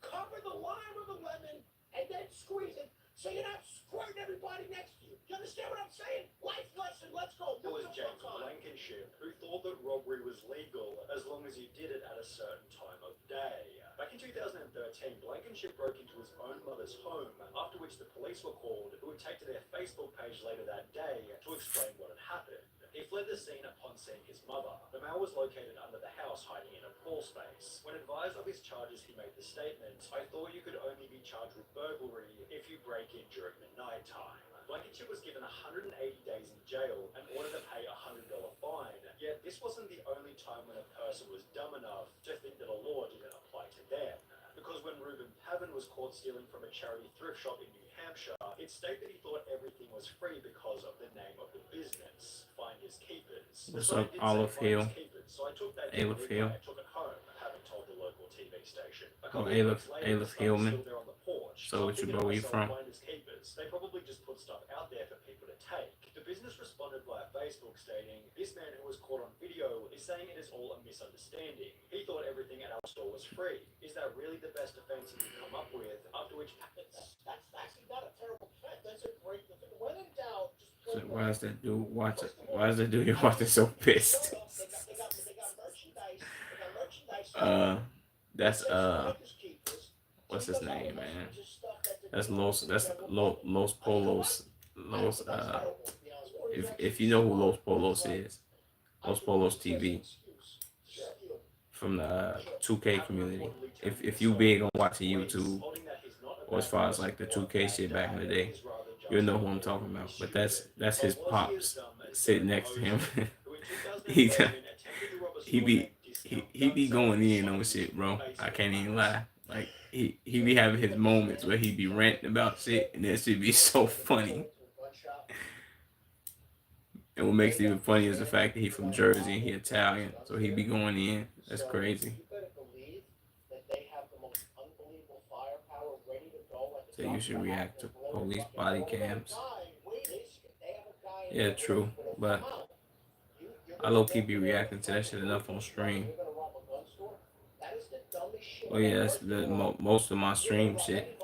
Cover the lime with the lemon and then squeeze it so you're not squirting everybody next to you. You understand what I'm saying? Life lesson. Let's go. It was James Blankenship who thought that robbery was legal as long as you did it at a certain time of day. Back in 2013, Blankenship broke into his own mother's home, after which the police were called, who would take to their Facebook page later that day to explain what had happened. He fled the scene upon seeing his mother. The male was located under the house, hiding in a crawl space. When advised of his charges, he made the statement, "I thought you could only be charged with burglary if you break in during the night time." Blankenship was given 180 days in jail and ordered to pay a $100 fine. Yet this wasn't the only time when a person was dumb enough to think that a law didn't apply to them. Because when Reuben Pavin was caught stealing from a charity thrift shop in New Hampshire, it stated that he thought everything was free because of the name of the business, Finders Keepers. The What's sign up, did say Olive Finders Hill? Keepers, so I took that down Aleph Hill. anyway and took it home, having told the local TV station. A Oh, couple of weeks later, the Aleph stuff was Hillman. still there on the porch. So I'm what you, thinking bro? to Where you myself, from? Finders Keepers, they probably just put stuff out there for people to take. The business responded via Facebook stating, "This man who was caught on video is saying it is all a misunderstanding. He thought everything at our store was free. Is that really the best defense you can come up with?" After which, that's actually not a terrible defense. That's a great defense. When in doubt, just go. So why is that dude watching? Why is that dude here watching so pissed? They got merchandise. They got merchandise. That's Finders Keepers. what's So his he does all the name, man? messages stuff that they're That's doing. Los. That's Los Polos. Los. That's terrible, to be honest. Or he's If actually you know who smart. Los Polos Like, is, Los Polos TV Steal. from the 2K community. reportedly If you big on watching police, YouTube, holding that he's not a or as bad far as person like the or a 2K bad shit back in the guy, day, he's rather you'll just know who I'm talking really about. But stupid. that's his Or was he as pops dumb as sitting Derek next to him. Ozen, who in he 2013 attempted to rob a he store be named he be going in on shit, bro. I can't even lie. Like he be having his moments where he be ranting about shit, and that shit be so funny. And what makes it even funny is the fact that he from Jersey and he Italian, so he be going in. That's crazy. You better believe that they have the most unbelievable firepower ready to go at the So you should react to police body cams. They have a guy Yeah, true, but I low key be reacting to that shit enough on stream. Oh yeah, that's most of my stream shit.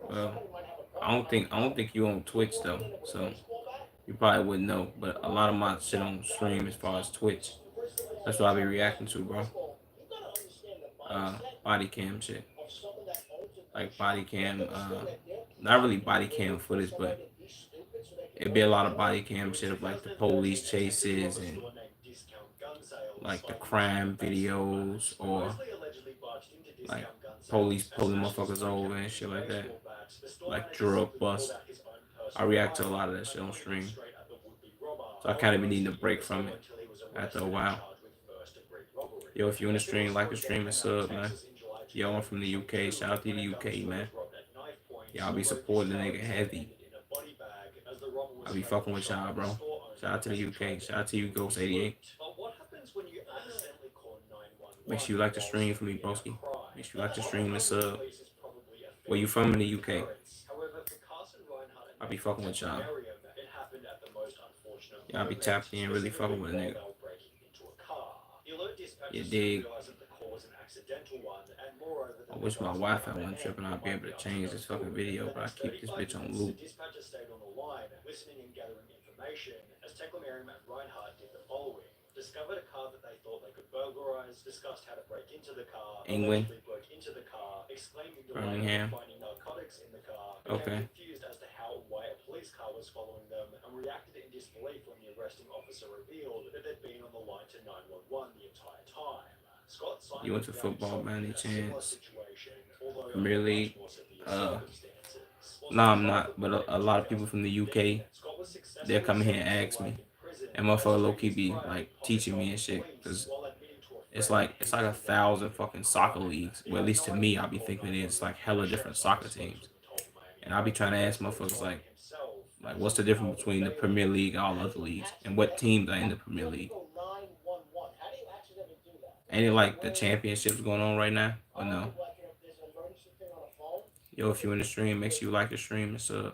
Well, Well, somebody might have a gun. I don't think you on You Twitch walk though, in there with a so baseball bat? you probably wouldn't know. But a lot of my shit on stream as far as Twitch. First of all, That's what I be reacting to, bro. first of all, you gotta understand the Uh, mindset body cam shit, of someone that owns a gun like body shop. You have cam. to understand that they're Not really plotting body and cam waiting for footage, but somebody to be stupid so they can it'd be a open lot the of door. body cam shit of like the 2013, police detectives rob chases a and store named Discount Gun Sales, like the sliding into the crime bank videos supermart. or Mosley allegedly barged into like Discount Gun police Sales and pulling smashed the motherfuckers stone over and cabinet shit with like that. baseball bats. The store Like manager drug simply pulled bust. out his own I personal react to a rifle lot of that and shit on pointed it stream. straight at the would-be robber. So I kind of be However, needing a Mosley break hid the from store it until he was after a arrested and while. charged with first-degree robbery. Yo, if you in the A similar stream, like the story stream then and came out of sub, man. Texas in July Yo, I'm from the UK. 2022 Shout out to when the a gun UK, store man. was robbed at knife point. Y'all be Although supporting the his nigga tail was heavy. landed in a body bag as the robber was I be fled fucking the with shop, y'all, the bro. store owner Shout out to the has UK. tried Shout out to you, to Ghost be 88. swift. But what happens when you accidentally call 911 Make sure you like the while stream for me, committing a broski. crime? Make sure you like the While stream and the sub. police is probably a Where you fairly from in the common UK? occurrence. However, for Carson Reinhardt and I be Nathan fucking with y'all. Miriam, it happened at the most unfortunate Y'all be moment, tapped in, really fucking with a specifically nigga. while they were breaking into a car. The alert dispatcher You soon dig? realized that the call was an accidental one, and moreover, that I the wish my guys on the Wi-Fi other wasn't end tripping. I'd be might able be to up to change no this fucking good. video, For the but I next keep this 35 bitch on minutes, loop. the dispatcher stayed on the line, listening and gathering information, as Tekla Miriam and Reinhardt did the following. Discovered a car that they thought they could burglarize, discussed how to break into the car, England, allegedly broke into the car, exclaiming delight Birmingham. over finding narcotics in the car, became Okay. confused as to how and why a police car was following them, and reacted in disbelief when the arresting officer revealed that they'd been on the line to 911 the entire time. Scott Simon You into found football himself by any in a similar chance? situation, although Premier under League? much more severe Uh, circumstances. nah, I'm not. But a lot of people from the UK, Scott was they'll successfully come here and sentenced ask to life me. in prison, And motherfucker low demonstrating key his be pride in like pocket teaching me and solving shit. police Cause while admitting to a it's friend like he it's like was 1,000 fucking soccer leagues. He Well, at had least no to me, idea I be called thinking it's 911 like when hella the different sheriff's soccer office teams. spokesman told Miami And I be trying to ask Herald motherfuckers Tribune like, himself what's the difference between the Premier League and all other leagues, and what teams are in the Premier League? Go 911. How do you accidentally do that? Ain't it like the championships going on right now, or no? Like if there's an emergency thing on a phone. Yo, if you in the stream, make sure you like the stream and sub.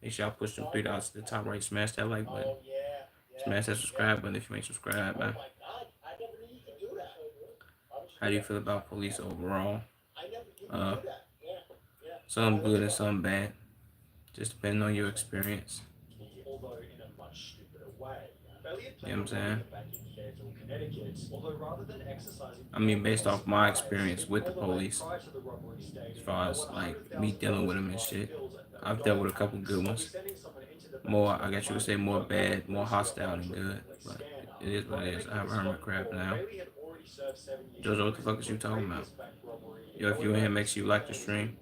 Make sure y'all push them 3 dots to the top right. Smash that like button. Oh yeah, yeah. Smash that subscribe button if you ain't subscribed, Oh man. my God, I never knew you could do that. How do you feel about police overall? I never knew you could Uh, do that. Yeah, yeah. Some good and some bad. Just depending on your experience. although in a much stupider way. Elliot You know what I'm saying? played a bank in Fairfield, Connecticut, although rather than exercising I mean, based off my experience with the police, prior to the robbery stadium, as far as like me dealing with them and shit, bills and I've dealt with a couple good ones. sending someone into the More, I guess you would say more bad, more hostile than good. But it is what it is. I have a hermit crab now. Bailey had already served 7 years Jojo, what the in fuck is you prison for talking about? previous bank robbery. Yo, if you in here, make sure you like the stream.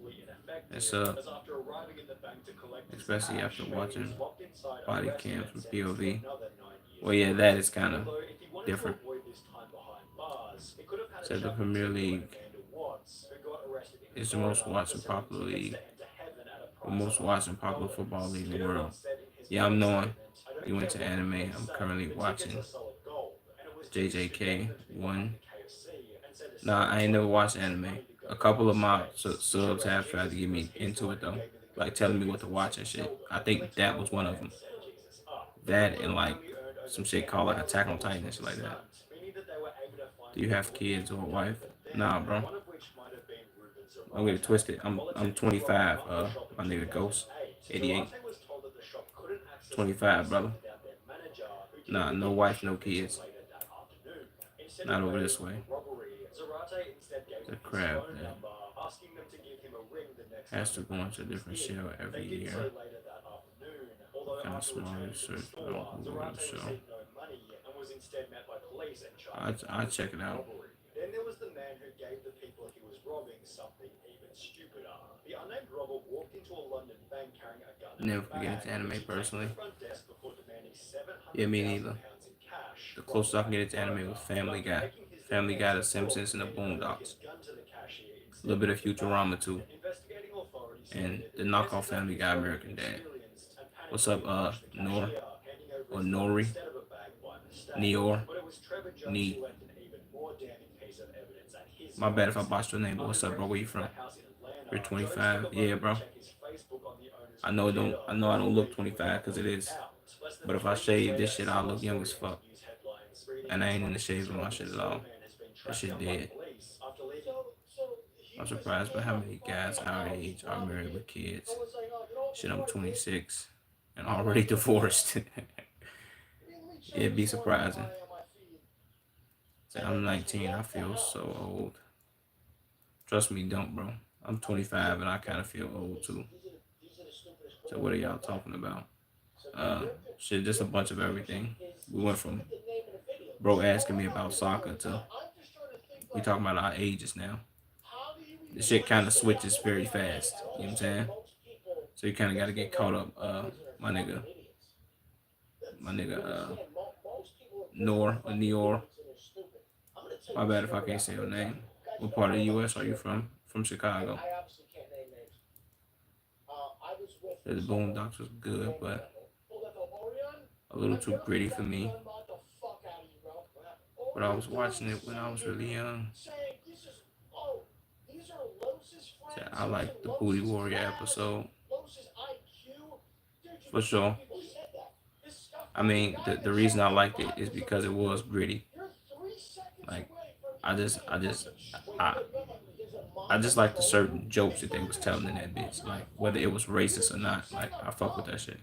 And sub. As after arriving in the bank to collect his Especially cash, after Bailey watching was locked inside, body arrested, cams and from sentenced to POV. another 9 years Well, yeah, that is kind of Although, if he wanted different. to avoid this time behind bars, he could have had a Said the chat Premier with League Amanda Watts, who got arrested in is the most Florida watched and for selling popular tickets league, to enter heaven at a the price most of watched and popular $100. football league in the Peter world. once said in his Yeah, I'm public knowing. statement, "I don't You went care to what anime. people I'm say, currently the watching tickets are solid gold." And it was JJK Bruce who gave them to me 1. behind the KFC and said to Nah, I ain't never watched anime. money to go A couple of to my States. subs have tried to get me into it though, like telling me what to watch and shit. I think that was one of them. That and like some shit called like Attack on Titan and shit like that. Do you have kids or a wife? Nah, bro. Don't get it twisted. I'm 25. My nigga Ghost, 88. 25, brother. Nah, no wife, no kids. Not over this way. The crab that has to go into a different shell every year. Kind of small research on Google show. I check it out. Then there was the man who gave the people he was robbing something even stupider. The unnamed robber walked into a London bank carrying a gun. Never forget into anime personally. Yeah, Yeah, me neither. The closest I can get into anime was Family Guy. Family Guy, The Simpsons, and The Boondocks. A little bit of Futurama too. And the knockoff Family Guy, American Dad. What's up, Nor? Or Nori? Neor? Nee. My bad if I botched your name, but what's up, bro? Where you from? You're 25. Yeah, bro. I know I don't look 25 because it is. But if I shave this shit, I'll look young as fuck. And I ain't in the shave of my shit at all. That shit dead. I'm surprised by how many guys our age are married with kids. Shit, I'm 26 and already divorced. It'd be surprising. Say I'm 19, I feel so old. Trust me, don't, bro. I'm 25 and I kind of feel old too. So what are y'all talking about? Shit, just a bunch of everything. We went from bro asking me about soccer to we talking about our ages now. The shit kind of switches very fast. You know what I'm saying? So you kind of got to get caught up. My nigga, Nor or Neor. My bad if I can't say your name. What part of the U.S. are you from? From Chicago. I obviously can't name names. I was with The Boondocks was good, but a little too gritty for me. But I was watching it when I was really young. So I like the Booty Warrior episode. For sure. I mean, the reason I liked it is because it was gritty. Like, I just like the certain jokes that they was telling in that bitch. Like, whether it was racist or not, like, I fuck with that shit.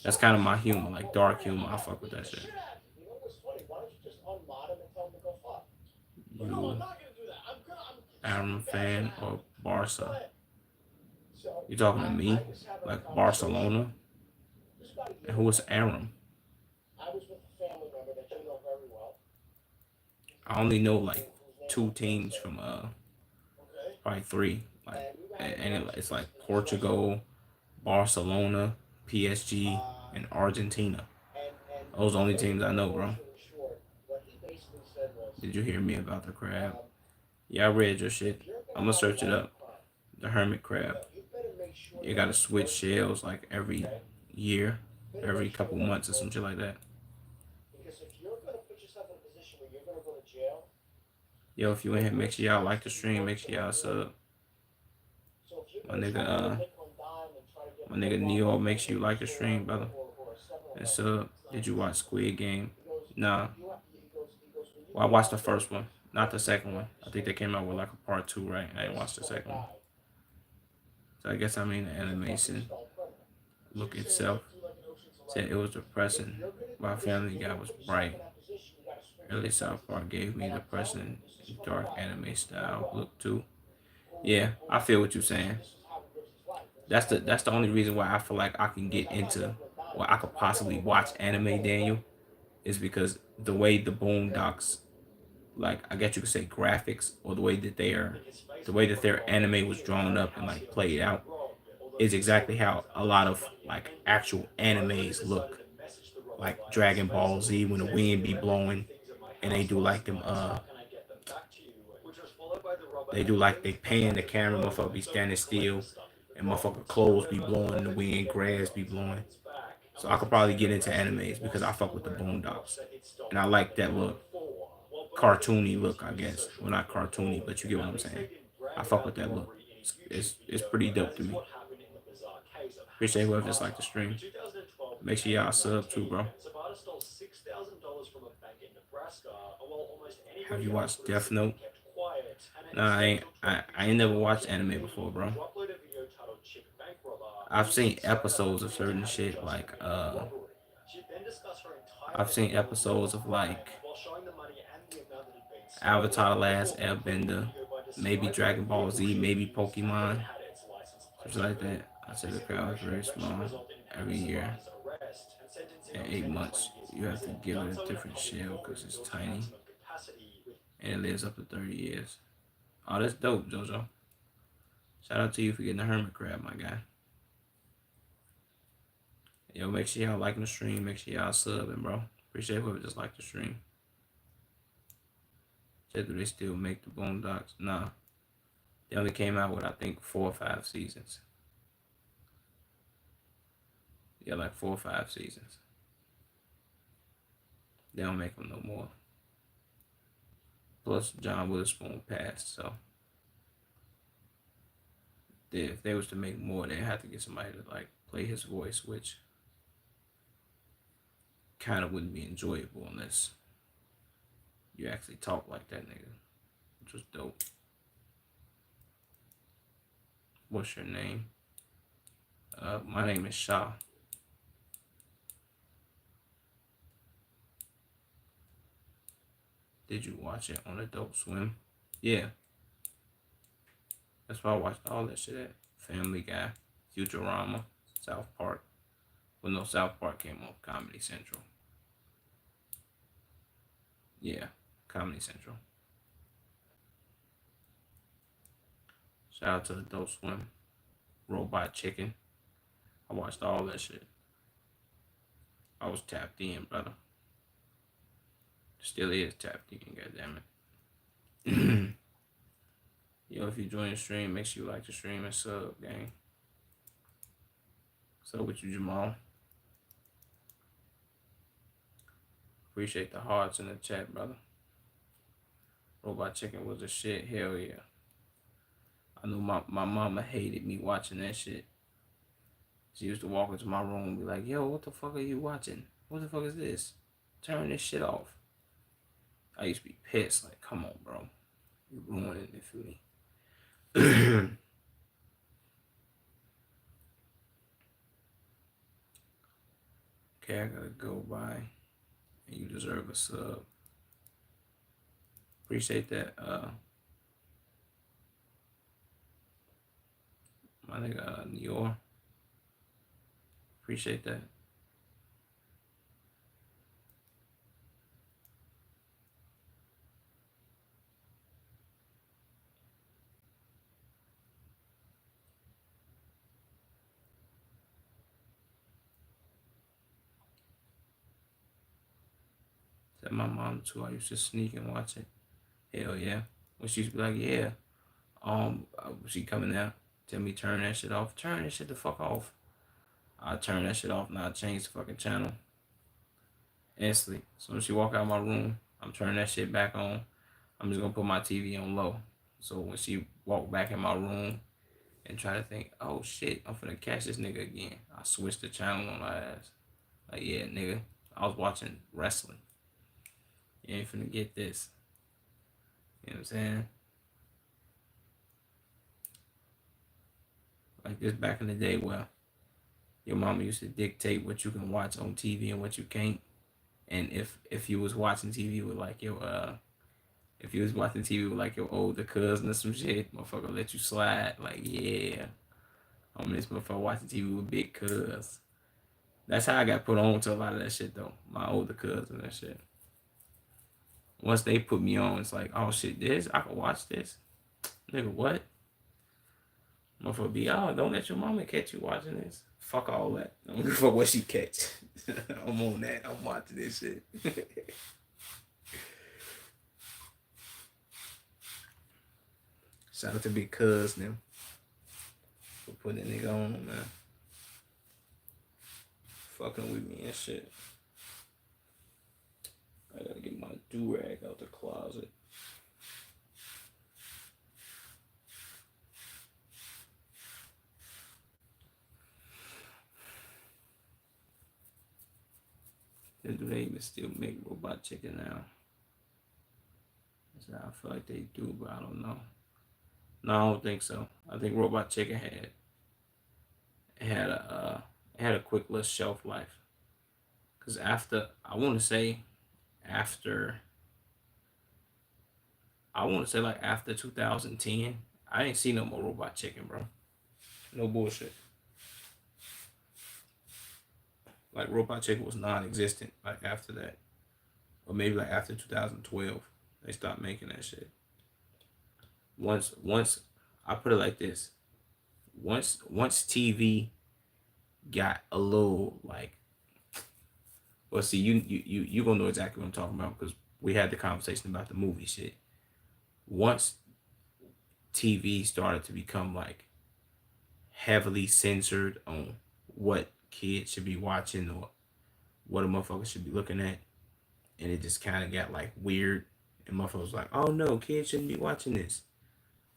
That's kind of my humor, like dark humor. I fuck with that shit. You Aram fan or Barca? You talking to me? Like Barcelona? And who was Aram? I only know like two teams from probably three. Like and it's like Portugal, Barcelona, PSG, and Argentina. Those are the only teams I know, bro. Did you hear me about the crab? Yeah, I read your shit. I'm gonna search it up. The hermit crab. You gotta switch shells like every year, every couple months or some shit like that. Yo, if you in here, make sure y'all like the stream. Make sure y'all sub. My nigga Neo, make sure you like the stream, brother. And sub. Did you watch Squid Game? Nah. Well, I watched the first one, not the second one. I think they came out with like a part 2, right? I didn't watch the second one. So I guess I mean the animation look itself said it was depressing. My Family Guy was bright. Early South Park gave me depressing, dark anime style look too. Yeah, I feel what you're saying. That's the only reason why I feel like I can get into, or I could possibly watch anime, Daniel, is because the way the Boondocks, like I guess you could say graphics, or the way that their anime was drawn up and like played out, is exactly how a lot of like actual animes look. Like Dragon Ball Z when the wind be blowing and they do like them they do like they pan the camera, motherfucker be standing still and motherfucker clothes be blowing in the wind, grass be blowing. So I could probably get into animes because I fuck with the Boondocks. And I like that look. Cartoony look, I guess. Well, not cartoony, but you get what I'm saying. I fuck with that look. It's pretty dope to me. Appreciate whoever just like the stream. Make sure y'all sub too, bro. Have you watched Death Note? Nah, I ain't never watched anime before, bro. I've seen episodes of certain shit like I've seen episodes of like Avatar: The Last Airbender, maybe Dragon Ball Z, maybe Pokemon, something like that. I said the crowd is very small. Every year, in 8 months, you have to give it a different shell because it's tiny and it lives up to 30 years. Oh, that's dope, JoJo. Shout out to you for getting the hermit crab, my guy. Yo, make sure y'all liking the stream. Make sure y'all subbing, bro. Appreciate whoever just like the stream. Said, do they still make the Boondocks? Nah. They only came out with, I think, 4 or 5 seasons. Yeah, like 4 or 5 seasons. They don't make them no more. Plus, John Witherspoon passed, so if they was to make more, they'd have to get somebody to like play his voice, which kind of wouldn't be enjoyable unless you actually talk like that nigga, which was dope. What's your name? My name is Shaw. Did you watch it on Adult Swim? Yeah. That's why I watched all that shit at Family Guy, Futurama, South Park. Well, no, South Park came on Comedy Central. Yeah, Comedy Central. Shout out to Adult Swim, Robot Chicken. I watched all that shit. I was tapped in, brother. Still is tapped in, goddammit. Yo, if you join the stream, make sure you like the stream and sub, gang. So with you, Jamal. Appreciate the hearts in the chat, brother. Robot Chicken was a shit. Hell yeah. I knew my mama hated me watching that shit. She used to walk into my room and be like, yo, what the fuck are you watching? What the fuck is this? Turn this shit off. I used to be pissed. Like, come on, bro. You ruining it for me. Okay, I gotta go by. And you deserve a sub. Appreciate that. My nigga New York. Appreciate that. Said my mom too. I used to sneak and watch it. Hell yeah. When she used to be like, yeah, she coming out, tell me turn that shit off. Turn that shit the fuck off. I turn that shit off and I change the fucking channel. Instantly. So when she walk out of my room, I'm turning that shit back on. I'm just gonna put my TV on low. So when she walk back in my room and try to think, oh shit, I'm finna catch this nigga again, I switch the channel on my ass. Like, yeah, nigga, I was watching wrestling. You ain't finna get this. You know what I'm saying? Like this back in the day where your mama used to dictate what you can watch on TV and what you can't. And if you was watching TV with like your if you was watching TV with like your older cousin or some shit, motherfucker let you slide. Like, yeah, I'm this motherfucker watching TV with big cuz. That's how I got put on to a lot of that shit though. My older cousin and shit. Once they put me on, it's like, oh shit, this I can watch this. Nigga, what? Motherfucker be, oh, don't let your mama catch you watching this. Fuck all that. I don't give a fuck what she catch. I'm on that. I'm watching this shit. Shout out to Big Cuz them for putting that nigga on, man. Fucking with me and shit. I gotta get my do-rag out the closet. Do they even still make Robot Chicken now? I feel like they do, but I don't know. No, I don't think so. I think Robot Chicken had a quick little shelf life. Cause after like after 2010, I ain't see no more Robot Chicken, bro. No bullshit. Like Robot Chicken was non-existent. Like after that, or maybe like after 2012, they stopped making that shit. Once I put it like this, once TV got a little like, well, see, you gonna know exactly what I'm talking about because we had the conversation about the movie shit. Once TV started to become like heavily censored on what kids should be watching or what a motherfucker should be looking at, and it just kind of got like weird, and motherfuckers was like, oh no, kids shouldn't be watching this.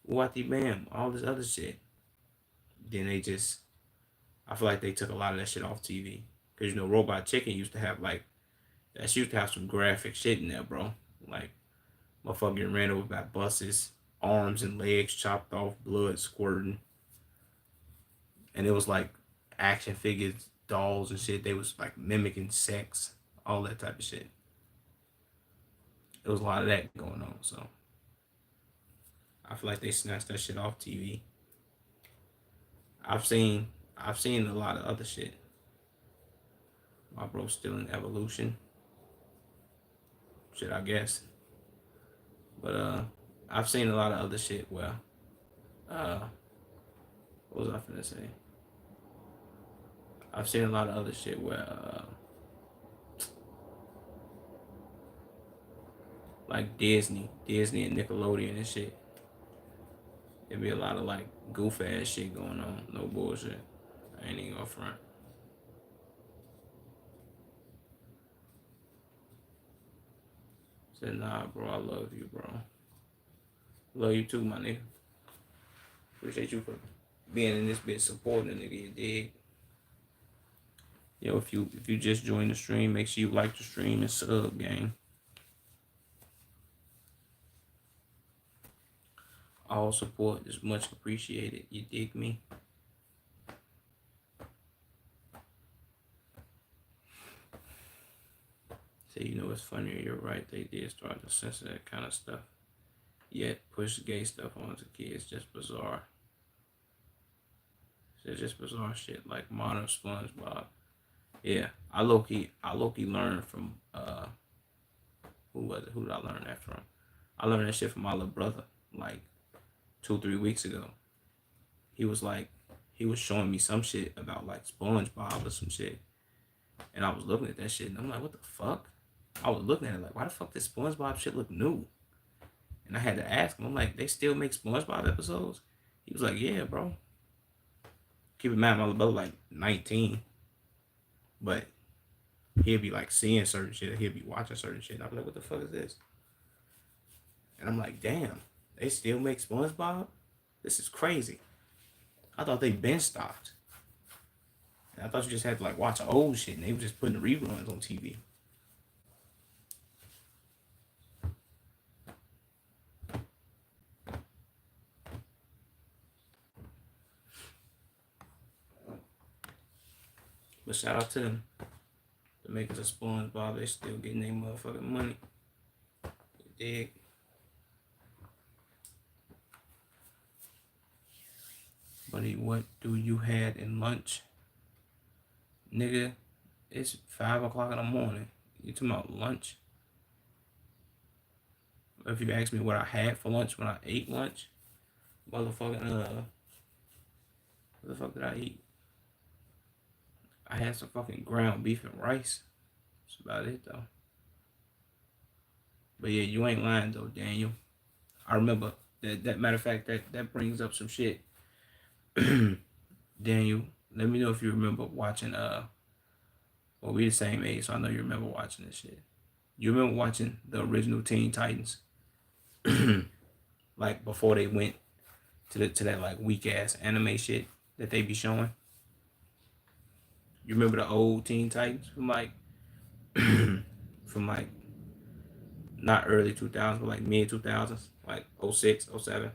What the bam, all this other shit. Then I feel like they took a lot of that shit off TV. Cause you know, Robot Chicken used to have like, that used to have some graphic shit in there, bro. Like, motherfucker getting ran over by buses, arms and legs chopped off, blood squirting. and it was like action figures, dolls and shit. They was like mimicking sex, all that type of shit. There was a lot of that going on. So I feel like they snatched that shit off TV. I've seen I've seen a lot of other shit. My bro's still in evolution. Shit, I guess. But I've seen a lot of other shit where uh what was I finna say? I've seen a lot of other shit where like Disney and Nickelodeon and shit. There'd be a lot of like goof ass shit going on. No bullshit. I ain't even gonna front. Said nah, bro. I love you, bro. Love you too, my nigga. Appreciate you for being in this bit, supporting the nigga. You dig? Yo, if you just joined the stream, make sure you like the stream and sub, gang. All support is much appreciated. You dig me? Say, you know, it's funny. You're right. They did start to censor that kind of stuff. Yet push gay stuff onto kids. Just bizarre. It's just bizarre shit like modern SpongeBob. Yeah, I low key learned from who was it? Who did I learn that from? I learned that shit from my little brother like 2-3 weeks ago. He was showing me some shit about like SpongeBob or some shit, and I was looking at that shit and I'm like, what the fuck? I was looking at it like, why the fuck does SpongeBob shit look new? And I had to ask him, I'm like, they still make SpongeBob episodes? He was like, yeah, bro. Keep in mind, my little brother like 19, but he'll be like seeing certain shit, he'll be watching certain shit. I'm like, what the fuck is this? And I'm like, damn, they still make SpongeBob? This is crazy. I thought they been stopped. And I thought you just had to like watch old shit and they were just putting the reruns on TV. But shout out to them. The makers of SpongeBob, they still getting their motherfucking money. You dig? Buddy, what do you had in lunch? Nigga, it's 5 o'clock in the morning. You talking about lunch? If you ask me what I had for lunch when I ate lunch, motherfucking what the fuck did I eat? I had some fucking ground beef and rice. That's about it though. But yeah, you ain't lying though, Daniel. I remember that matter of fact that brings up some shit. Daniel, let me know if you remember watching well, we the same age, so I know you remember watching this shit. You remember watching the original Teen Titans? Like before they went to that like weak ass anime shit that they be showing. You remember the old Teen Titans from like from like not early 2000s but like mid 2000s, like 06, 07.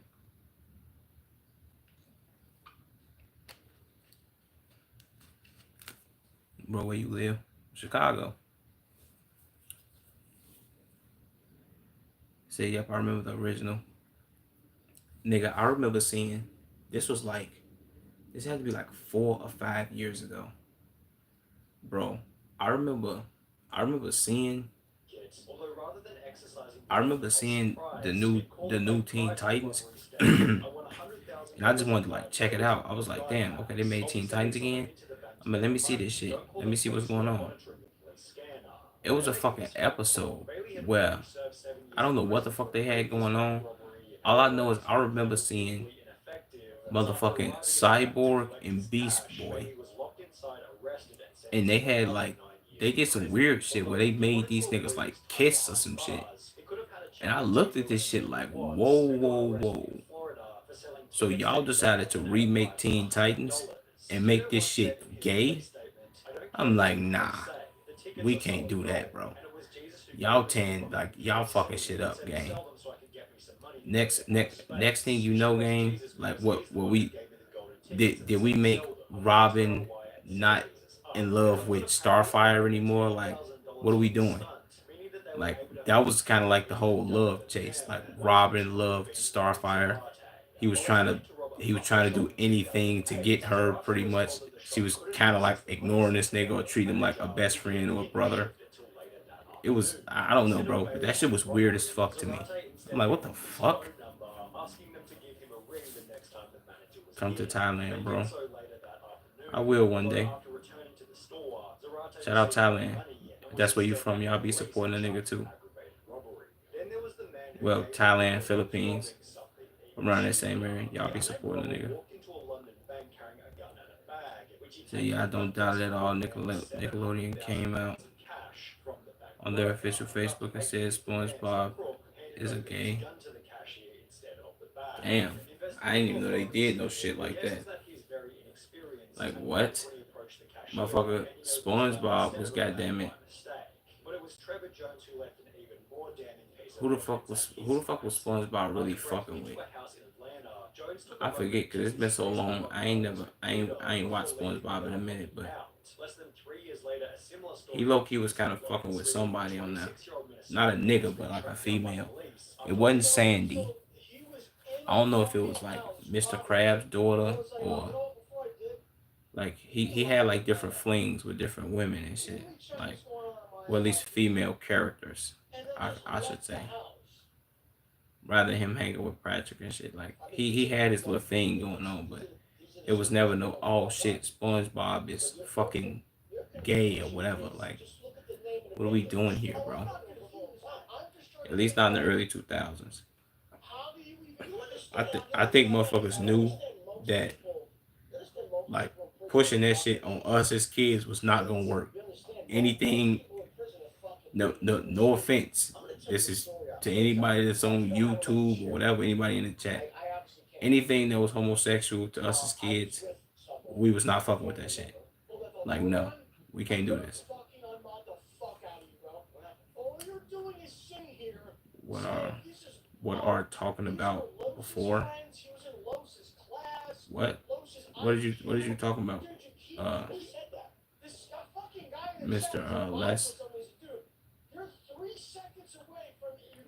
Bro, where you live? Chicago. Say, yep, I remember the original. Nigga, I remember seeing this had to be like 4 or 5 years ago. Bro, I remember seeing the new Teen Titans. And I just wanted to like check it out. I was like, damn, okay, they made Teen Titans again. I mean, let me see this shit. Let me see what's going on. It was a fucking episode where I don't know what the fuck they had going on. All I know is I remember seeing motherfucking Cyborg and Beast Boy. And they had like, they did some weird shit where they made these niggas like kiss or some shit. And I looked at this shit like, whoa, whoa, whoa. So y'all decided to remake Teen Titans and make this shit gay? I'm like, nah, we can't do that, bro. Y'all fucking shit up, gang. Next thing you know, gang, like what we did we make Robin not in love with Starfire anymore? Like, what are we doing? Like, that was kind of like the whole love chase. Like, Robin loved Starfire. He was trying to he was trying to do anything to get her. Pretty much, she was kind of like ignoring this nigga or treat him like a best friend or a brother. It was, I don't know, bro, but that shit was weird as fuck to me. I'm like, what the fuck? Come to Thailand, bro. I will one day. Shout out Thailand. If that's where you from, y'all be supporting a nigga too. Well, Thailand, Philippines, around that same area, y'all be supporting a nigga. So yeah, I don't doubt at all. Nickelodeon came out on their official Facebook and said SpongeBob is a gay. Damn, I didn't even know they did no shit like that. Like what? Motherfucker, SpongeBob was goddamn it. Who the fuck was SpongeBob really fucking with? I forget because it's been so long. I ain't watched SpongeBob in a minute, but he low key was kind of fucking with somebody on there. Not a nigga, but like a female. It wasn't Sandy. I don't know if it was like Mr. Krabs' daughter or like he had like different flings with different women and shit. Like, or at least female characters, I should say. Rather than him hanging with Patrick and shit. Like he had his little thing going on, but it was never no oh shit, SpongeBob is fucking gay or whatever. Like, what are we doing here, bro? At least not in the early 2000s. I think motherfuckers knew that like pushing that shit on us as kids was not gonna work. Anything, no offense. This is to anybody that's on YouTube or whatever, anybody in the chat. Anything that was homosexual to us as kids, we was not fucking with that shit. Like, no, we can't do this. What are talking about before? What? What did you talking about? Uh, Mr. Les,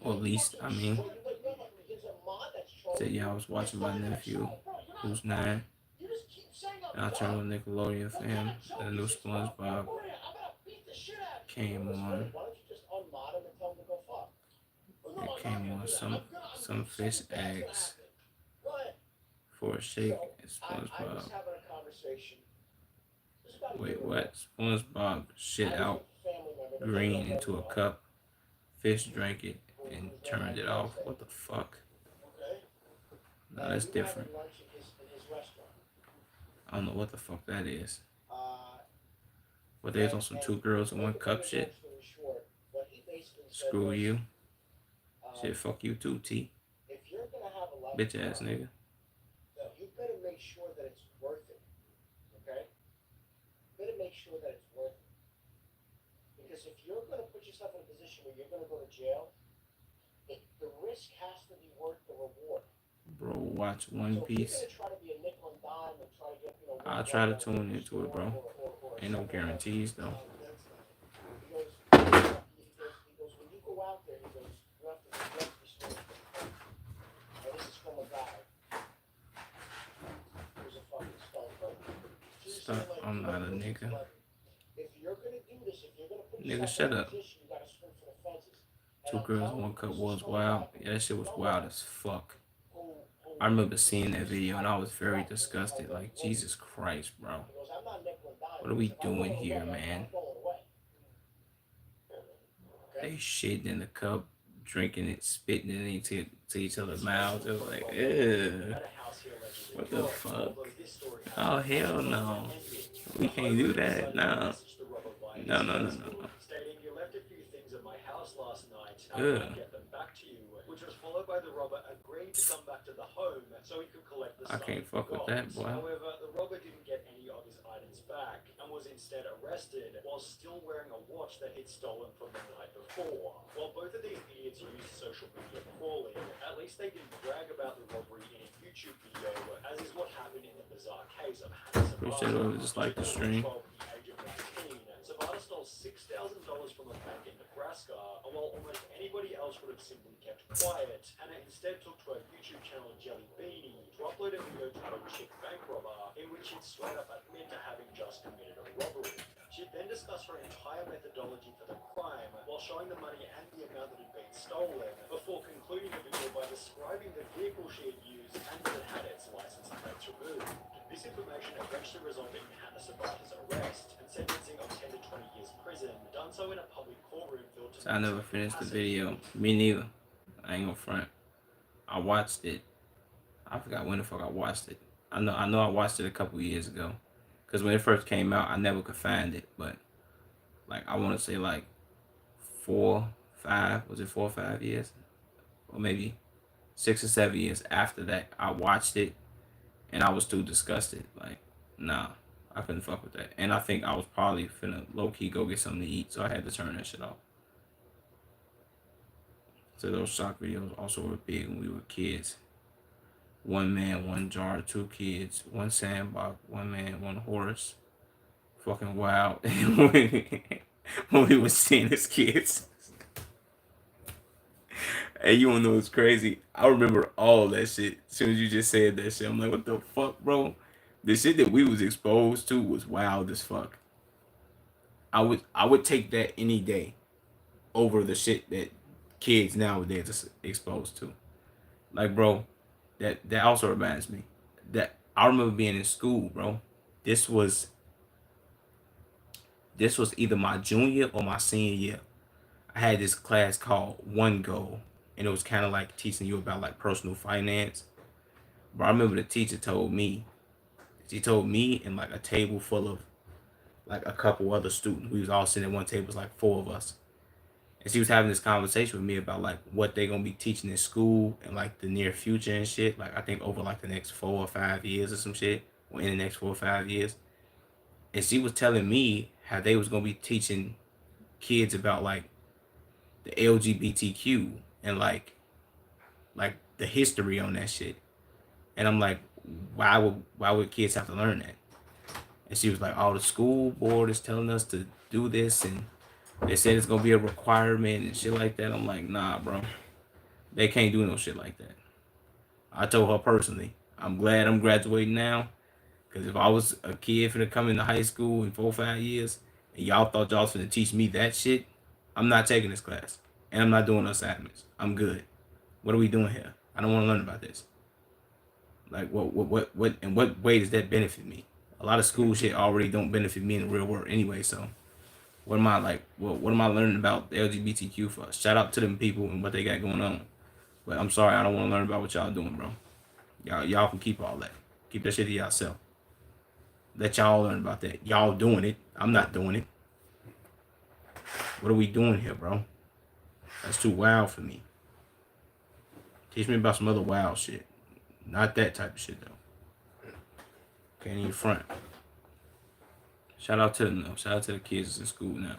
or least, I mean, said yeah, I was watching my nephew, who's 9, and I turned on Nickelodeon for him, and the new SpongeBob came on. It came on some fish eggs for a shake and SpongeBob. Wait, what? SpongeBob shit out green into a cup. Fish drank it and turned it off. What the fuck? No, that's different. I don't know what the fuck that is. But there's on some 2 girls and 1 cup shit. Screw you. Shit, fuck you too, T. Bitch ass nigga. You better make sure that it's worth it. Okay? You better make sure that it's worth it. Because if you're going to put yourself in a position where you're going to go to jail, the risk has to be worth the reward. Bro, watch One Piece. So if you're going to try to be a nickel and dime and try to get, I'll try to tune into it, bro. Ain't no guarantees, though. He goes, when you go out there, he goes, you have to be strong. And this is from a guy who's a fucking Stop, I'm not a nigga. If you're going to do this, if you're going to put Nigga, shut up. you got to swing for the fences. 2 girls and 1 cup was wild. Yeah, that shit was wild as fuck. I remember seeing that video and I was very disgusted. Like, Jesus Christ, bro. What are we doing here, man? They shitting in the cup, drinking it, spitting it into each other's mouths. It was like, ew. What the fuck? Oh, hell no. We can't do that. No. No. Ugh. I can't fuck with that, boy. However, the robber didn't get any of his items back and was instead arrested while still wearing a watch that he'd stolen from the night before. While both of these idiots used social media poorly, as At least they didn't brag about the robbery in a YouTube video, as is what happened in the bizarre case of Hannah Appreciate Zapata. it. Just like the stream. 12 at the age of 19, Zapata stole $6,000 from a bank in Nebraska, while almost anybody else would have simply kept quiet. Hannah instead took to her YouTube channel Jelly Beanie to upload a video titled Chick Bank Robber, in which she'd straight up admit to having just committed a robbery. She'd then discuss her entire methodology for the crime, while showing the money and the amount that had been stolen, before concluding the video by describing the vehicle she had used and that it had its license plates removed. This information eventually resulted in Hannah Zapata's arrest and sentencing of 10 to 20 years prison, done so in a public courtroom filled to... So I never finished the video. Me neither. I ain't gonna front. I watched it. I forgot when the fuck I watched it. I know I watched it a couple years ago. Because when it first came out, I never could find it. But, like, I want to say, like, 4, 5, was it 4 or 5 years? Or maybe 6 or 7 years after that, I watched it. And I was too disgusted. Like, nah, I couldn't fuck with that. And I think I was probably finna low-key go get something to eat. So I had to turn that shit off. So those shock videos also were big when we were kids. 1 man, 1 jar, 2 kids, 1 sandbox, 1 man, 1 horse. Fucking wild. When we were seeing as kids. Hey, you wanna know what's crazy? I remember all that shit. As soon as you just said that shit, I'm like, what the fuck, bro? The shit that we was exposed to was wild as fuck. I would take that any day over the shit that kids nowadays are exposed to. Like, bro, that also reminds me that I remember being in school, bro. This was either my junior or my senior year. I had this class called One Goal, and it was kind of like teaching you about like personal finance. But I remember the teacher told me, and like a table full of like a couple other students. We was all sitting at one table, it was like 4 of us. And she was having this conversation with me about like what they gonna be teaching in school and like the near future and shit. Like I think over like the next 4 or 5 years or some shit, or in the next 4 or 5 years. And she was telling me how they was gonna be teaching kids about like the LGBTQ and like the history on that shit. And I'm like, why would kids have to learn that? And she was like, oh, the school board is telling us to do this, and they said it's gonna be a requirement and shit like that. I'm like, nah, bro. They can't do no shit like that. I told her personally, I'm glad I'm graduating now. Because if I was a kid finna come into high school in 4 or 5 years, and y'all thought y'all was finna teach me that shit, I'm not taking this class. And I'm not doing assignments. I'm good. What are we doing here? I don't want to learn about this. Like, what, in what way does that benefit me? A lot of school shit already don't benefit me in the real world anyway, so what am I like? Well, what am I learning about the LGBTQ for? Shout out to them people and what they got going on. But I'm sorry, I don't want to learn about what y'all doing, bro. Y'all can keep all that. Keep that shit to yourself. Let y'all learn about that. Y'all doing it. I'm not doing it. What are we doing here, bro? That's too wild for me. Teach me about some other wild shit. Not that type of shit, though. Can't even front. Shout out to them, though. Shout out to the kids that's in school now.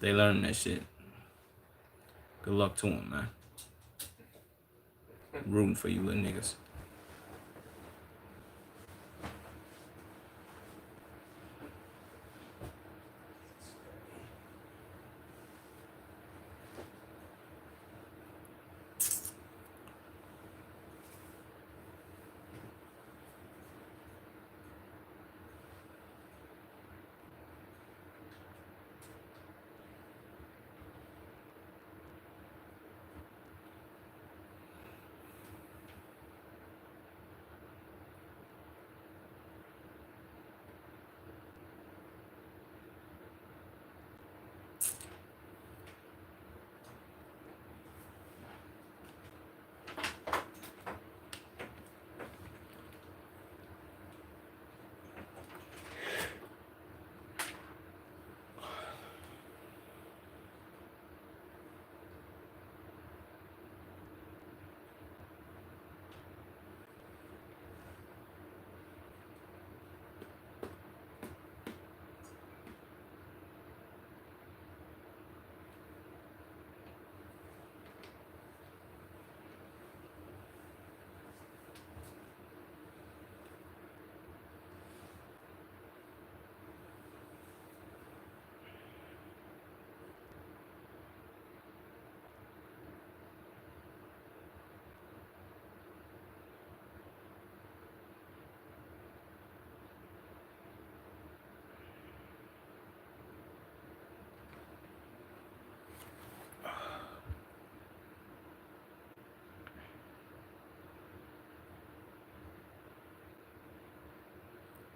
They learning that shit. Good luck to them, man. I'm rooting for you little niggas.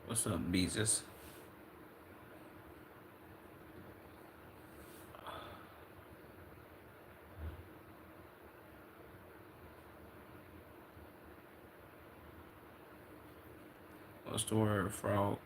What's up, Beezus? What's the word, frog?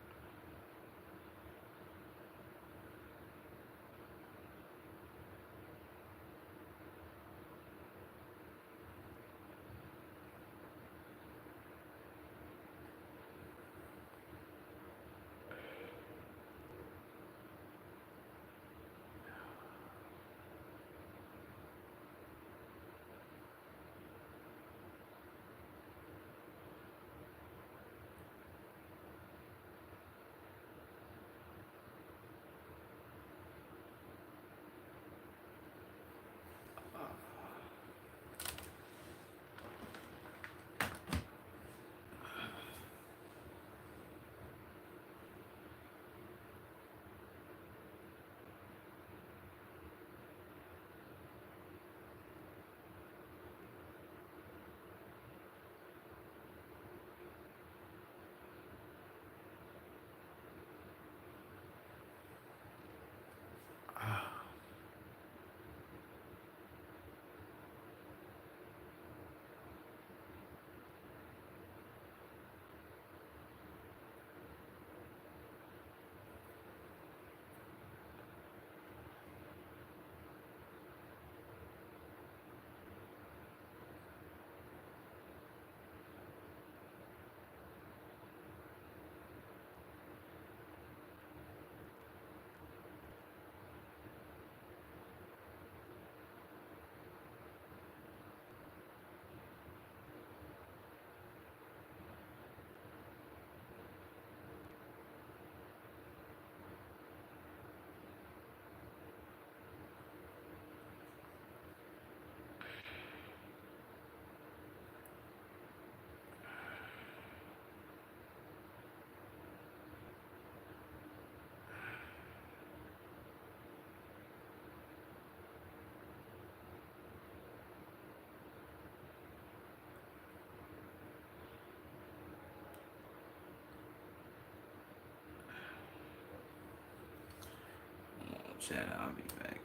Chat, I'll be back.